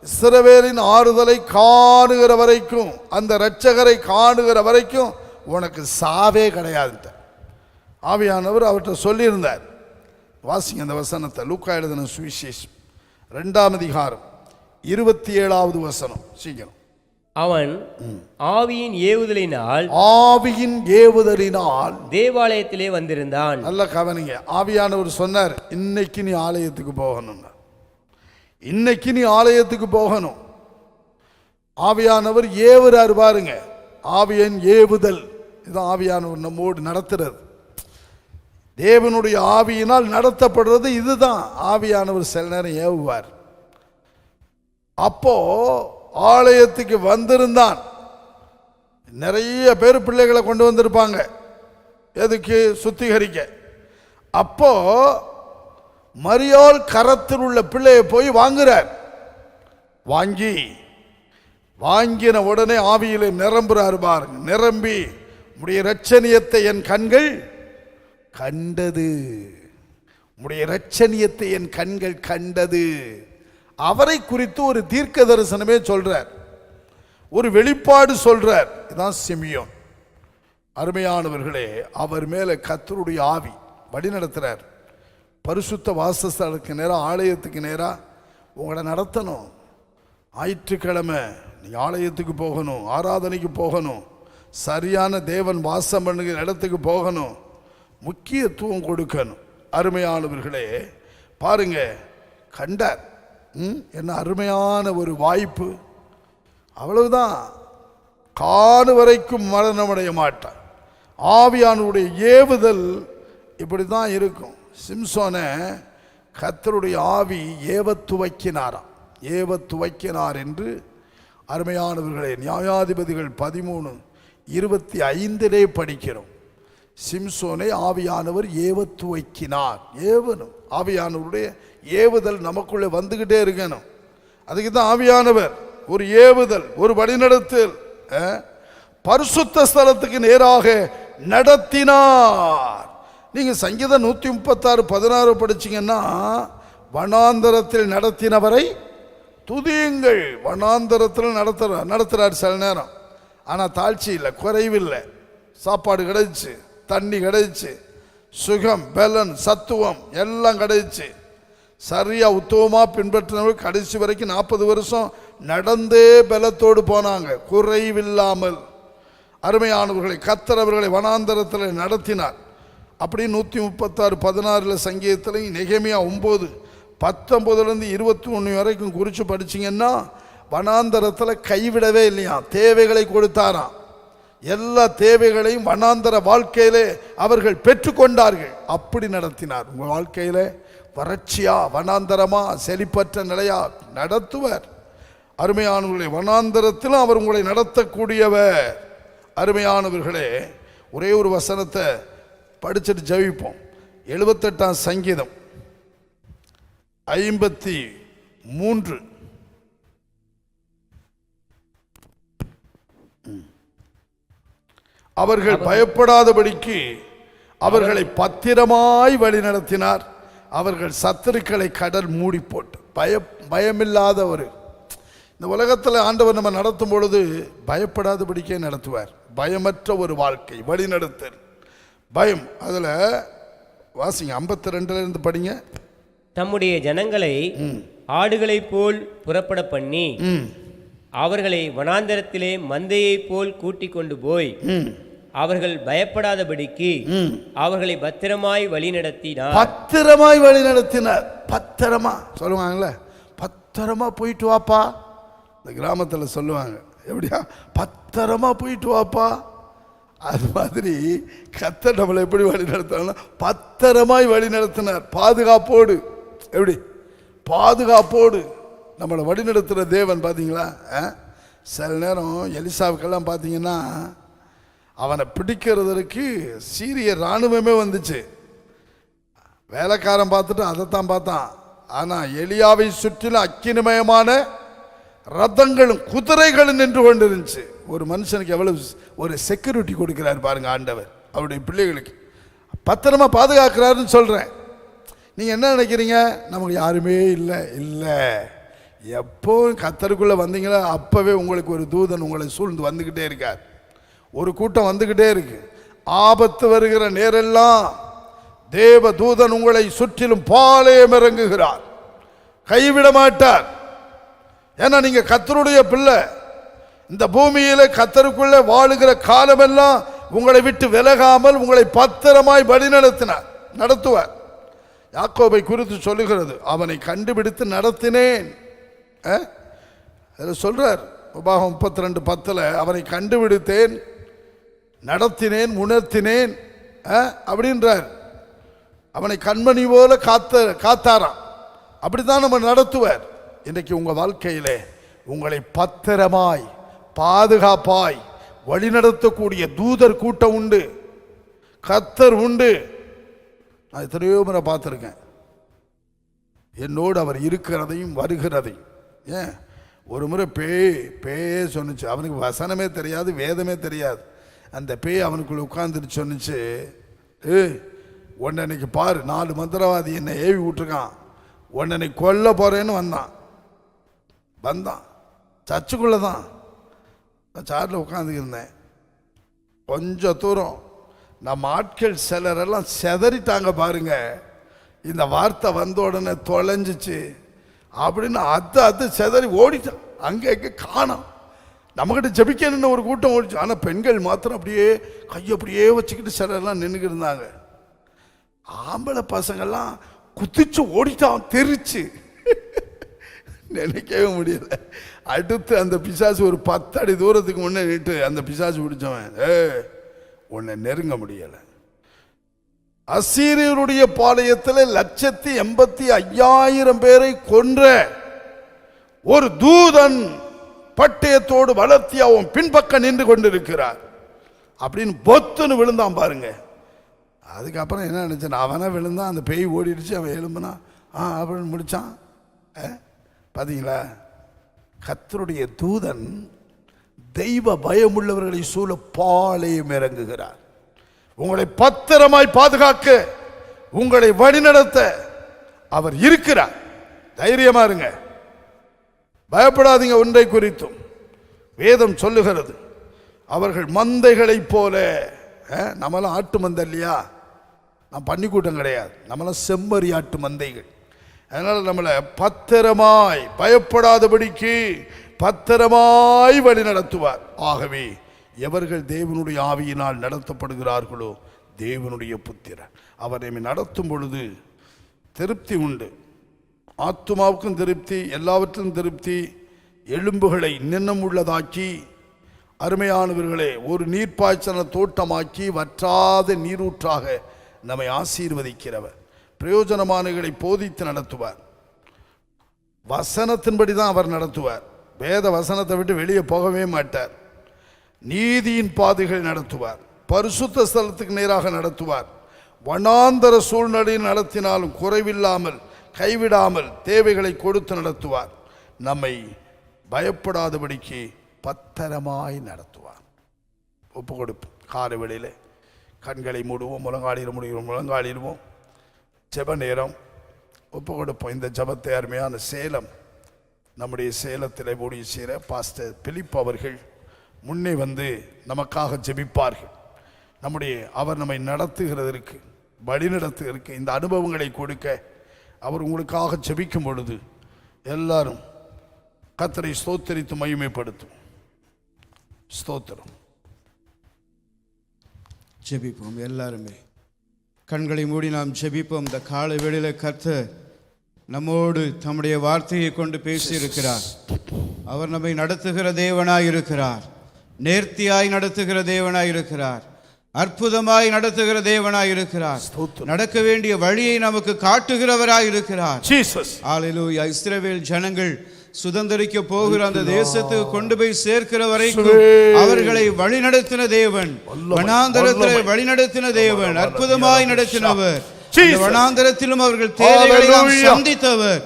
இஸ்ரவேலின் ஆறுதலை காணுகிற வரைக்கும், அந்த இரட்சகரை காணுகிற வரைக்கும் உனக்கு சாவே கிடையாது. ஆவியானவர் அவர்கிட்ட சொல்லியிருந்தார். வாசிங்க அந்த வசனத்தை. லூக்கா எழுதின சுவிசேஷம் 2ஆம் அதிகாரம் 27வது வசனம் சீக்கிரம். அவன் ஆவியின் ஏவுதலினால் தேவாலயத்திலே வந்திருந்தான். நல்ல கவனிங்க. ஆவியானவர் சொன்னார், இன்னைக்கு நீ ஆலயத்துக்கு போகணும், இன்னைக்கு நீ ஆலயத்துக்கு போகணும். ஆவியானவர் ஏவுறார் பாருங்க. ஆவியின் ஏவுதல், இதுதான் ஆவியானவர் நம்மோடு நடத்துறது. தேவனுடைய ஆவியினால் நடத்தப்படுறது இதுதான். ஆவியானவர் சில நேரம் ஏவுவார். அப்போ ஆலயத்துக்கு வந்திருந்தான். நிறைய பேர் பிள்ளைகளை கொண்டு வந்திருப்பாங்க, எதுக்கு? சுத்திகரிக்க. அப்போ மரியாள் கரத்தில் உள்ள பிள்ளையை போய் வாங்குறார். வாங்கி வாங்கின உடனே ஆவியிலே நிரம்புறாரு பாருங்க. நிரம்பி உம்முடைய இரட்சணியத்தை என் கண்கள் கண்டது. உம்முடைய இரட்சணியத்தை என் கண்கள் கண்டது. அவரை குறித்து ஒரு தீர்க்க தரிசனமே சொல்றார், ஒரு வெளிப்பாடு சொல்றார். இதான் சிமியோன். அருமையானவர்களே, அவர் மேலே கர்த்தருடைய ஆவி வழி நடத்துறார். பரிசுத்த வாசஸ்தலத்துக்கு நேராக, ஆலயத்துக்கு நேராக உங்களை நடத்தணும். ஞாயிற்றுக்கிழமை நீங்கள் ஆலயத்துக்கு போகணும், ஆராதனைக்கு போகணும், சரியான தேவன் வாசம் பண்ணுகிற இடத்துக்கு போகணும், முக்கியத்துவம் கொடுக்கணும். அருமையானவர்களே பாருங்க, கண்டார். என்ன அருமையான ஒரு வாய்ப்பு. அவ்வளவுதான், காணு வரைக்கும் மரணமடைய மாட்டார். ஆவியானுடைய ஏவுதல் இப்படி தான் இருக்கும். சிம்சோனை கர்த்தருடைய ஆவி ஏவத்துவைக்கினாராம். ஏவத்துவைக்கினார் என்று அருமையானவர்களே நியாயாதிபதிகள் 13:25 படிக்கிறோம். சிம்சோனை ஆவியானவர் ஏவத்துவைக்கினார். ஏவனும் ஆவியானவருடைய ஏவுதல் நமக்குள்ளே வந்துகிட்டே இருக்கணும். அதுக்கு தான் ஆவியானவர் ஒரு ஏவுதல், ஒரு வழிநடத்தல். பரிசுத்த ஸ்தலத்துக்கு நேராக நடத்தினார். நீங்கள் சங்கீதம் 136:16 படிச்சிங்கன்னா, வனாந்தரத்தில் நடத்தினவரை துதியுங்கள். வனாந்தரத்தில் நடத்துகிறார் சில நேரம். ஆனால் தாழ்ச்சி இல்லை, குறைவில்லை. சாப்பாடு கிடைச்சு, தண்ணி கிடைச்சு, சுகம், பலன், சத்துவம் எல்லாம் கிடைச்சு, சரியாக உத்தவமாக பின்பற்றினவர்கள் கடைசி வரைக்கும் 40 வருஷம் நடந்தே பலத்தோடு போனாங்க, குறைவில்லாமல். அருமையானவர்களை கர்த்தர் அவர்களை வனாந்தரத்தில் நடத்தினார். அப்படி 136:16 சங்கீதத்தில், நெகேமியா 9:19 21 வரைக்கும் குறித்து படிச்சிங்கன்னா, வனாந்தரத்தில் கைவிடவே இல்லையா, தேவைகளை கொடுத்தாராம். எல்லா தேவைகளையும் வனாந்தர வாழ்க்கையிலே அவர்கள் பெற்றுக்கொண்டார்கள். அப்படி நடத்தினார். உங்கள் வாழ்க்கையில் வறட்சியா, வனாந்தரமா, செழிப்பற்ற நிலையா நடத்துவர். அருமையானவர்களே, வனாந்தரத்திலும் அவர் உங்களை நடத்தக்கூடியவர். அருமையானவர்களே, ஒரே ஒரு வசனத்தை படிச்சுட்டு ஜெபிப்போம். 78ஆம் சங்கீதம் 53. அவர்கள் பயப்படாதபடிக்கு அவர்களை பத்திரமாய் வழி நடத்தினார். அவர்கள் சத்துருக்களை கடல் மூடி போட்டு. பயமில்லாதவர். இந்த உலகத்தில் ஆண்டவர் நம்ம நடத்தும் பொழுது பயப்படாதபடிக்கே நடத்துவார். பயமற்ற ஒரு வாழ்க்கை வழிநடத்தல். பயம், அதில் வாசிங்க 52 படிங்க. தம்முடைய ஜனங்களை ஆடுகளைப் போல் புறப்பட பண்ணி அவர்களை வனாந்தரத்திலே மந்தையைப் போல் கூட்டிக் கொண்டு போய் அவர்கள் பயப்படாதபடிக்கு அவர்களை பத்திரமாய் வழி நடத்தினார். பத்திரமாய் வழி நடத்தினார். பத்திரமா சொல்லுவாங்கல்ல, பத்திரமா போயிட்டு வாப்பா. இந்த கிராமத்தில் சொல்லுவாங்க, எப்படியா, பத்திரமா போயிட்டு வாப்பா. அது மாதிரி கர்த்தர் நம்மளை எப்படி வழி நடத்தினா, பத்திரமாய் வழி நடத்தினார். பாதுகாப்போடு. எப்படி பாதுகாப்போடு நம்மளை வழி நடத்துகிற தேவன். பார்த்தீங்களா, சில நேரம் எலிசாவுக்கெல்லாம் பார்த்தீங்கன்னா, அவனை பிடிக்கிறதுக்கு சீரிய இராணுவமே வந்துச்சு. வேலைக்காரன் பார்த்துட்டு அதைத்தான் பார்த்தான். ஆனால் எலியாவை சுற்றிலும் அக்கினிமயமான ரதங்களும் குதிரைகளும் நின்று கொண்டு இருந்துச்சு. ஒரு மனுஷனுக்கு எவ்வளவு ஒரு செக்யூரிட்டி கொடுக்கிறார் பாருங்க ஆண்டவர் அவருடைய பிள்ளைகளுக்கு. பத்திரமா பாதுகாக்கிறாருன்னு சொல்கிறேன். நீங்கள் என்ன நினைக்கிறீங்க, நமக்கு யாருமே இல்லை? இல்லை, எப்போ கர்த்தருக்குள்ளே வந்தீங்களோ அப்போவே உங்களுக்கு ஒரு தூதன் உங்களை சூழ்ந்து வந்துக்கிட்டே இருக்கார். ஒரு கூட்டம் வந்துக்கிட்டே இருக்கு. ஆபத்து வருகிற நேரெல்லாம் தேவ தூதன் உங்களை சுற்றிலும் பாளையம் இறங்குகிறார். கைவிட மாட்டார். ஏன்னா நீங்க கர்த்தருடைய பிள்ளை. இந்த பூமியில கர்த்தருக்குள்ளே வாழுகிற காலமெல்லாம் உங்களை விட்டு விலகாமல் உங்களை பத்திரமாய் வழி நடத்துவார். யாக்கோபை குறித்து சொல்லுகிறது, அவனை கண்டுபிடித்து நடத்தினேன். சொல்றார் உபாகம் 32:10, அவனை கண்டுபிடித்தேன், நடத்தினேன், உணர்த்தினேன் அப்படின்றார். அவனை கண்மணி போல காத்தாராம். அப்படித்தான் நம்ம நடத்துவார். இன்றைக்கு உங்கள் வாழ்க்கையிலே உங்களை பத்திரமாய் பாதுகாப்பாய் வழிநடத்தக்கூடிய தூதர் கூட்டம் உண்டு, கர்த்தர் உண்டு. நான் எத்தனையோ முறை பார்த்துருக்கேன். என்னோடு அவர் இருக்கிறதையும் வருகிறதையும். ஏன் ஒரு முறை பேயே சொன்னிச்சு. அவனுக்கு வசனமே தெரியாது, வேதமே தெரியாது. அந்த பேய் அவனுக்குள்ள உட்கார்ந்துட்டு சொன்னிச்சு, உன்னை இன்னைக்கு பாரு, 4 மந்திரவாதி என்னை ஏவி விட்டுருக்கான், உன்னை இன்னைக்கு கொல்ல போறேன்னு வந்தான் சர்ச்சுக்குள்ளே தான். நான் சாரில் உட்காந்துக்கிருந்தேன். கொஞ்சம் தூரம் நம்ம ஆட்கள் சிலரெல்லாம் செதறிட்டாங்க பாருங்க. இந்த வார்த்தை வந்த உடனே தொலைஞ்சிச்சு அப்படின்னு அது செதறி ஓடிட்டான். அங்கே காணோம். நம்மகிட்ட ஜபிக்கணுன்னு ஒரு கூட்டம் ஓடிச்சு. ஆனால் பெண்கள் மாத்திரம் அப்படியே கையை அப்படியே வச்சுக்கிட்டு சிலரெல்லாம் நின்றுக்கிட்டு இருந்தாங்க. ஆம்பளை பசங்கள்லாம் குதிச்சு ஓடிட்டான் தெரிச்சு. நினைக்கவே முடியல. அடுத்து அந்த பிசாசு ஒரு 10 அடி தூரத்துக்கு முன்னே நின்று அந்த பிசாசு பிடிச்சவன், உன்னை நெருங்க முடியலை. அசீரியருடைய பாளையத்தில் 185,000 பேரை கொன்ற ஒரு தூதன் பட்டயத்தோடு வளர்த்தி அவன் பின்பக்கம் நின்று கொண்டிருக்கிறார் அப்படின்னு பொத்துன்னு விழுந்தான் பாருங்க. அதுக்கப்புறம் என்ன நினைச்சேன், அவனை விழுந்தான், அந்த பேய் ஓடிடுச்சு, அவன் எழும்புனா அப்படின்னு முடிச்சான். பார்த்தீங்களா, கர்த்தருடைய தூதன் தெய்வ பயமுள்ளவர்களை சூழ பாளையம் இறங்குகிறார். உங்களை பத்திரமாய் பாதுகாக்க, உங்களை வழிநடத்த அவர் இருக்கிறார். தைரியமா இருங்க, பயப்படாதீங்க. ஒன்றை குறித்தும் வேதம் சொல்லுகிறது, அவர்கள் மந்தைகளை போல. நம்மளாம் ஆட்டு மந்தை இல்லையா, நான் பன்னிக்கூட்டம் கிடையாது, நம்மளாம் செம்மறி ஆட்டு மந்தைகள். அதனால் நம்மளை பத்திரமாய், பயப்படாதபடிக்கு பத்திரமாய் வழி நடத்துவார். ஆகவே எவர்கள் தேவனுடைய ஆவியினால் நடத்தப்படுகிறார்களோ தேவனுடைய புத்திரர். அவர் நம்மை நடத்தும் பொழுது திருப்தி உண்டு. ஆத்துமாவுக்கும் திருப்தி, எல்லாவற்றும் திருப்தி. எலும்புகளை நின்னமுள்ளதாக்கி, அருமையானவர்களே, ஒரு நீர்ப்பாய்ச்சல தோட்டமாக்கி வற்றாத நீரூற்றாக நம்மை ஆசீர்வதிக்கிறவர். பிரயோஜனமானங்களை போதித்து நடத்துவார். வசனத்தின்படி தான் அவர் நடத்துவார். வேத வசனத்தை விட்டு வெளியே போகவே மாட்டார். நீதியின் பாதைகள் நடத்துவார். பரிசுத்த ஸ்தலத்துக்கு நேராக நடத்துவார். வனாந்தர சூழ்நிலையில் நடத்தினாலும் குறைவில்லாமல், கைவிடாமல் தேவைகளை கொடுத்து நடத்துவார். நம்மை பயப்படாதபடிக்கு பத்திரமாய் நடத்துவார். ஒப்பு கொடுப்போம். காலை வேளையிலே கண்களை மூடுவோம், முழங்காலிடுவோம். ஜெப நேரம் ஒப்பு கொடுப்போம். இந்த ஜெபத்தை அருமையான சேலம், நம்முடைய சேலத்தில் ஓடிய சேர பாஸ்டர் பிலிப் அவர்கள் முன்னே வந்து நமக்காக ஜெபிப்பார்கள். அவர் நம்மை நடத்துகிறதற்கு, வழி நடத்துகிறதற்கு இந்த அனுபவங்களை கொடுக்க அவர் உங்களுக்காக ஜெபிக்கும் பொழுது எல்லாரும் கர்த்தரை ஸ்தோத்திரித்து மகிமைப்படுத்தும். ஸ்தோத்திரம். ஜெபிப்போம். எல்லாருமே கண்களை மூடி நாம் ஜெபிப்போம். இந்த காலை வேளையில் கர்த்தர் நம்மோடு தம்முடைய வார்த்தையை கொண்டு பேசியிருக்கிறார். அவர் நம்மை நடத்துகிற தேவனாய் இருக்கிறார். நேர்த்தியாய் நடத்துகிற தேவனாய் இருக்கிறார். அற்புதமாய் நடத்துகிற தேவனாய் இருக்கிறார். நடக்க வேண்டிய வழியை நமக்கு காட்டுகிறவராய் இருக்கிறார். ஹல்லேலூயா. இஸ்ரவேல் ஜனங்கள் சுதந்திரிக்க போகிற அந்த தேசத்துக்கு கொண்டு போய் சேர்க்கிற வரைக்கும் அவர்களை வழிநடத்தின தேவன், வனாந்தரத்திலே வழிநடத்தின தேவன், அற்புதமாய் நடத்தினவர். வனாந்தரத்திலும் அவர்கள் தேவைகளை சந்தித்தவர்.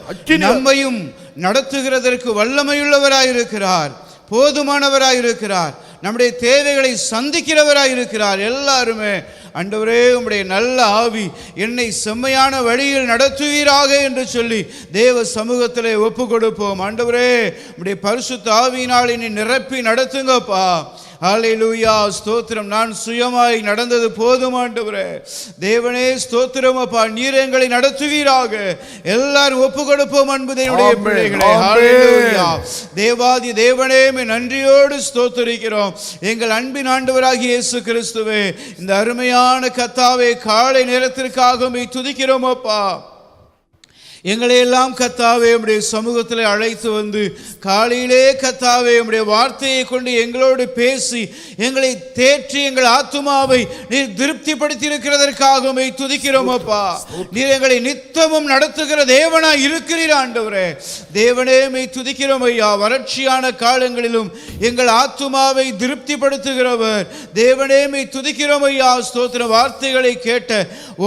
நம்மையும் நடத்துகிறதற்கு வல்லமையுள்ளவராயிருக்கிறார், போதுமானவராயிருக்கிறார், நம்முடைய தேவைகளை சந்திக்கிறவராயிருக்கிறார். எல்லாருமே ஆண்டவரே உம்முடைய நல்ல ஆவி என்னை செம்மையான வழியில் நடத்துவீராக என்று சொல்லி தேவ சமூகத்திலே ஒப்பு கொடுப்போம். ஆண்டவரே உம்முடைய பரிசுத்த ஆவியினால் என்னை நிரப்பி நடத்துங்கப்பா. ஹல்லேலூயா. ஸ்தோத்திரம். நான் சுயமாய் நடந்தது போதும் ஆண்டவரே. தேவனே ஸ்தோத்திரம் அப்பா, நீர் எங்களை நடத்துவீராக. எல்லாரும் ஒப்பு கொடுப்போம் அன்பு தேவனுடைய பிள்ளைகளே. ஹல்லேலூயா. தேவாதி தேவனே நன்றியோடு ஸ்தோத்திரிக்கிறோம். எங்கள் அன்பின் ஆண்டவராகிய இயேசு கிறிஸ்துவே, இந்த அருமையான கர்த்தாவே காலை நேரத்திற்காக துதிக்கிறோம் அப்பா. எங்களை எல்லாம் கர்த்தாவே உம்முடைய சமூகத்தில் அழைத்து வந்து காலையிலே கர்த்தாவே உம்முடைய வார்த்தையை கொண்டு எங்களோடு பேசி எங்களை தேற்றி எங்கள் ஆத்துமாவை நீர் திருப்திப்படுத்தி இருக்கிறதற்காக துதிக்கிறோம் அப்பா. நீர் எங்களை நித்தமும் நடத்துகிற தேவனாய் இருக்கிறீர் ஆண்டவரே. தேவனே துதிக்கிறோம் ஐயா. வறட்சியான காலங்களிலும் எங்கள் ஆத்துமாவை திருப்திப்படுத்துகிறவர் தேவனே துதிக்கிறோம் ஐயா. ஸ்தோத்திர. வார்த்தைகளை கேட்ட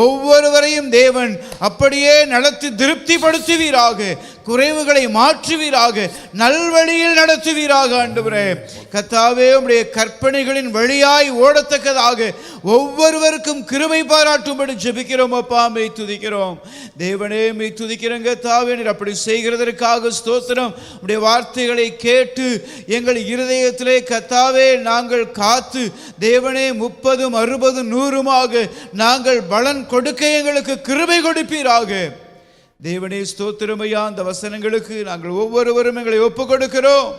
ஒவ்வொருவரையும் தேவன் அப்படியே நடத்தி திருப்தி திருப்திப்படுத்துவீராக, குறைவுகளை மாற்றுவீராக, நல்வழியில் நடத்துவீராக. ஆண்டவரே கர்த்தாவே, உம்முடைய கற்பனைகளின் வழியாய் ஓடத்தக்கதாக ஒவ்வொருவருக்கும் கிருபை பாராட்டும்படி ஜெபிக்கிறோம். அப்பா, மை துதிக்கிறோம். தேவனே, மை துதிக்கிறோங்க. கர்த்தாவே, நீர் அப்படி செய்கிறதற்காக ஸ்தோத்திரம். உம்முடைய வார்த்தைகளை கேட்டு எங்கள் இருதயத்திலே கர்த்தாவே நாங்கள் காத்து தேவனே 30, 60, 100 நாங்கள் பலன் கொடுக்க எங்களுக்கு கிருபை கொடுப்பீராக. தேவனே ஸ்தோத்திரமையா, அந்த வசனங்களுக்கு நாங்கள் ஒவ்வொருவரும் எங்களை ஒப்பு கொடுக்கிறோம்.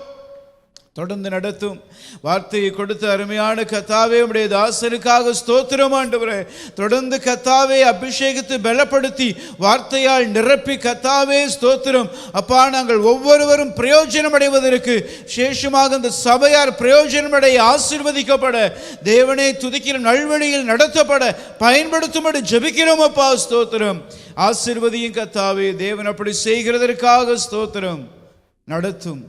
தொடர்ந்து நடத்தும் வார்த்தையை கொடுத்த அருமையான கர்த்தாவே, உம்முடைய தாசனுக்காக ஸ்தோத்திரம். ஆண்டவரே, தொடர்ந்து கர்த்தாவே அபிஷேகித்து பலப்படுத்தி வார்த்தையால் நிரப்பி கர்த்தாவே ஸ்தோத்திரம். அப்பா, நாங்கள் ஒவ்வொருவரும் பிரயோஜனம் அடைவதற்கு, சேஷமாக இந்த சபையார் பிரயோஜனம் அடைய ஆசீர்வதிக்கப்பட தேவனே துதிக்கிற நல்வழியில் நடத்தப்பட பயன்படுத்தும்படி ஜெபிக்கிறோம். அப்பா ஸ்தோத்திரம். ஆசீர்வதியும் கர்த்தாவே. தேவன் அப்படி செய்கிறதற்காக ஸ்தோத்திரம். நடத்தும்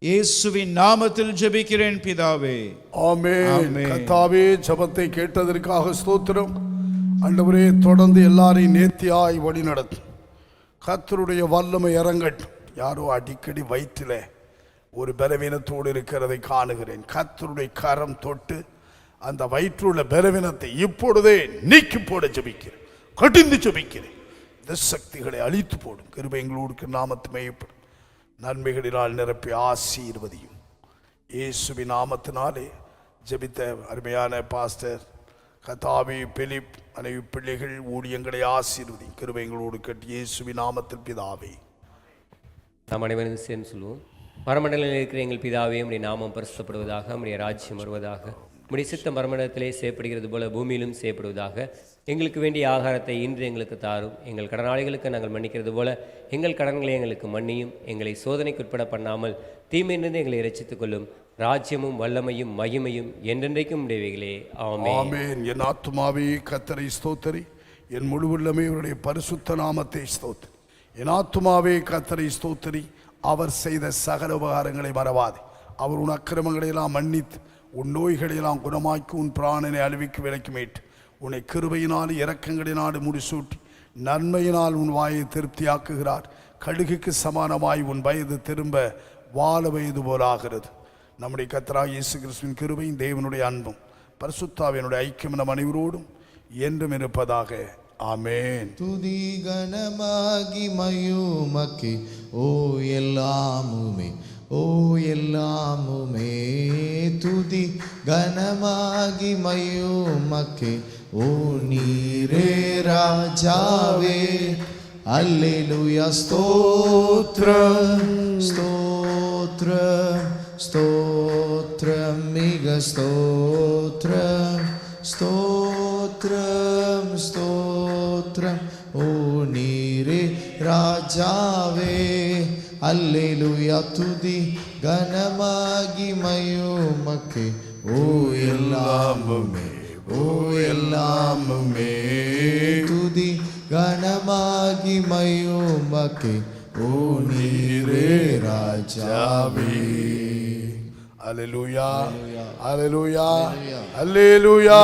இயேசுவின் நாமத்தில் ஜெபிக்கிறேன் பிதாவே, ஆமென். கர்த்தாவே, ஜெபத்தை கேட்டதற்காக ஸ்தோத்திரம். ஆண்டவரே, தொடர்ந்து எல்லாரையும் நேர்த்தியாய் வழி நடத்தும். கர்த்தருடைய வல்லமை இறங்கட்டும். யாரோ அடிக்கடி வயிற்றில் ஒரு பலவீனத்தோடு இருக்கிறதை காணுகிறேன். கர்த்தருடைய கரம் தொட்டு அந்த வயிற்றுள்ள பலவீனத்தை இப்பொழுதே நீக்கி போட ஜெபிக்கிறேன், கடிந்து ஜெபிக்கிறேன். இந்த சக்திகளை அழித்து போடும். கிருபை எங்களோடு நாமத்து மேயப்படும். நன்மைகளினால் நிரப்பி ஆசீர்வதியும். இயேசுவின் நாமத்தினாலே ஜெபித்த அருமையான பாஸ்டர் கர்த்தாவே பிலிப் மனைவி பிள்ளைகள் ஊழியங்களை ஆசீர்வதி. கிருபை எங்களோடு கேட்டு இயேசுவின் நாமத்தில் பிதாவே. நாம் அனைவரும் சேர்ந்து சொல்லுவோம். பரமண்டலில் இருக்கிற எங்கள் பிதாவே, உம்முடைய நாமம் பரிசுத்தப்படுவதாக, உம்முடைய ராஜ்யம் வருவதாக, உம்முடைய சித்தம் பரமண்டலத்திலே செய்யப்படுகிறது போல பூமியிலும் செய்யப்படுவதாக. எங்களுக்கு வேண்டிய ஆகாரத்தை இன்று எங்களுக்கு தாரும். எங்கள் கடனாளிகளுக்கு நாங்கள் மன்னிக்கிறது போல எங்கள் கடன்களை எங்களுக்கு மன்னியும். எங்களை சோதனைக்கு உட்பட பண்ணாமல் தீமையிலிருந்து எங்களை இரட்சித்துக் கொள்ளும். ராஜ்யமும் வல்லமையும் மகிமையும் என்றென்றைக்கும் உடையவைகளே. ஆமென். என் ஆத்துமாவே கர்த்தரை ஸ்தோத்திரி, என் முழு உள்ளமே அவருடைய பரிசுத்த நாமத்தை ஸ்தோத்திரி. என் ஆத்துமாவே கர்த்தரை ஸ்தோத்திரி, அவர் செய்த சகல உபகாரங்களை மறவாதே. அவர் உன் அக்கிரமங்களை எல்லாம் மன்னித்து உன் நோய்களை எல்லாம் குணமாக்கி உன் பிராணனை அழிவுக்கு விலக்கி மீட்டு உன்னை கிருபையினால் இரக்கங்களினால் முடிசூட்டி நன்மையினால் உன் வாயை திருப்தியாக்குகிறார். கழுகுக்கு சமானமாய் உன் வயது திரும்ப வாழ வயது போலாகிறது. நம்முடைய கர்த்தராகிய இயேசு கிறிஸ்துவின் கிருபையும் தேவனுடைய அன்பும் பரிசுத்தாவினுடைய ஐக்கியம் நம் அனைவரோடும் என்றும் இருப்பதாக. ஆமென். துதி கனமாகி மயுமக்கே ஓ எல்லாமுமே, ஓ எல்லாமுமே. துதி கனமாகி மயுமக்கே ஓ நீரே ராஜாவே. அல்லேலூயா. ஸ்தோத்ரம் ஸ்தோத்ரம் ஸ்தோத்ரம் மிக ஸ்தோத்ரம் ஸ்தோத்ரம் ஸ்தோத்ரம் ஓ நீரே ராஜாவே. அல்லேலூயா. துதி கனமாகி மயுமக்கே ஓ எல்லாமுமே, ஓ எல்லாமுமே. துதி கனமாகி மயுமக்கே ஓ நீரே ராஜாவே. அல்லேலூயா, அல்லேலூயா, அல்லேலூயா.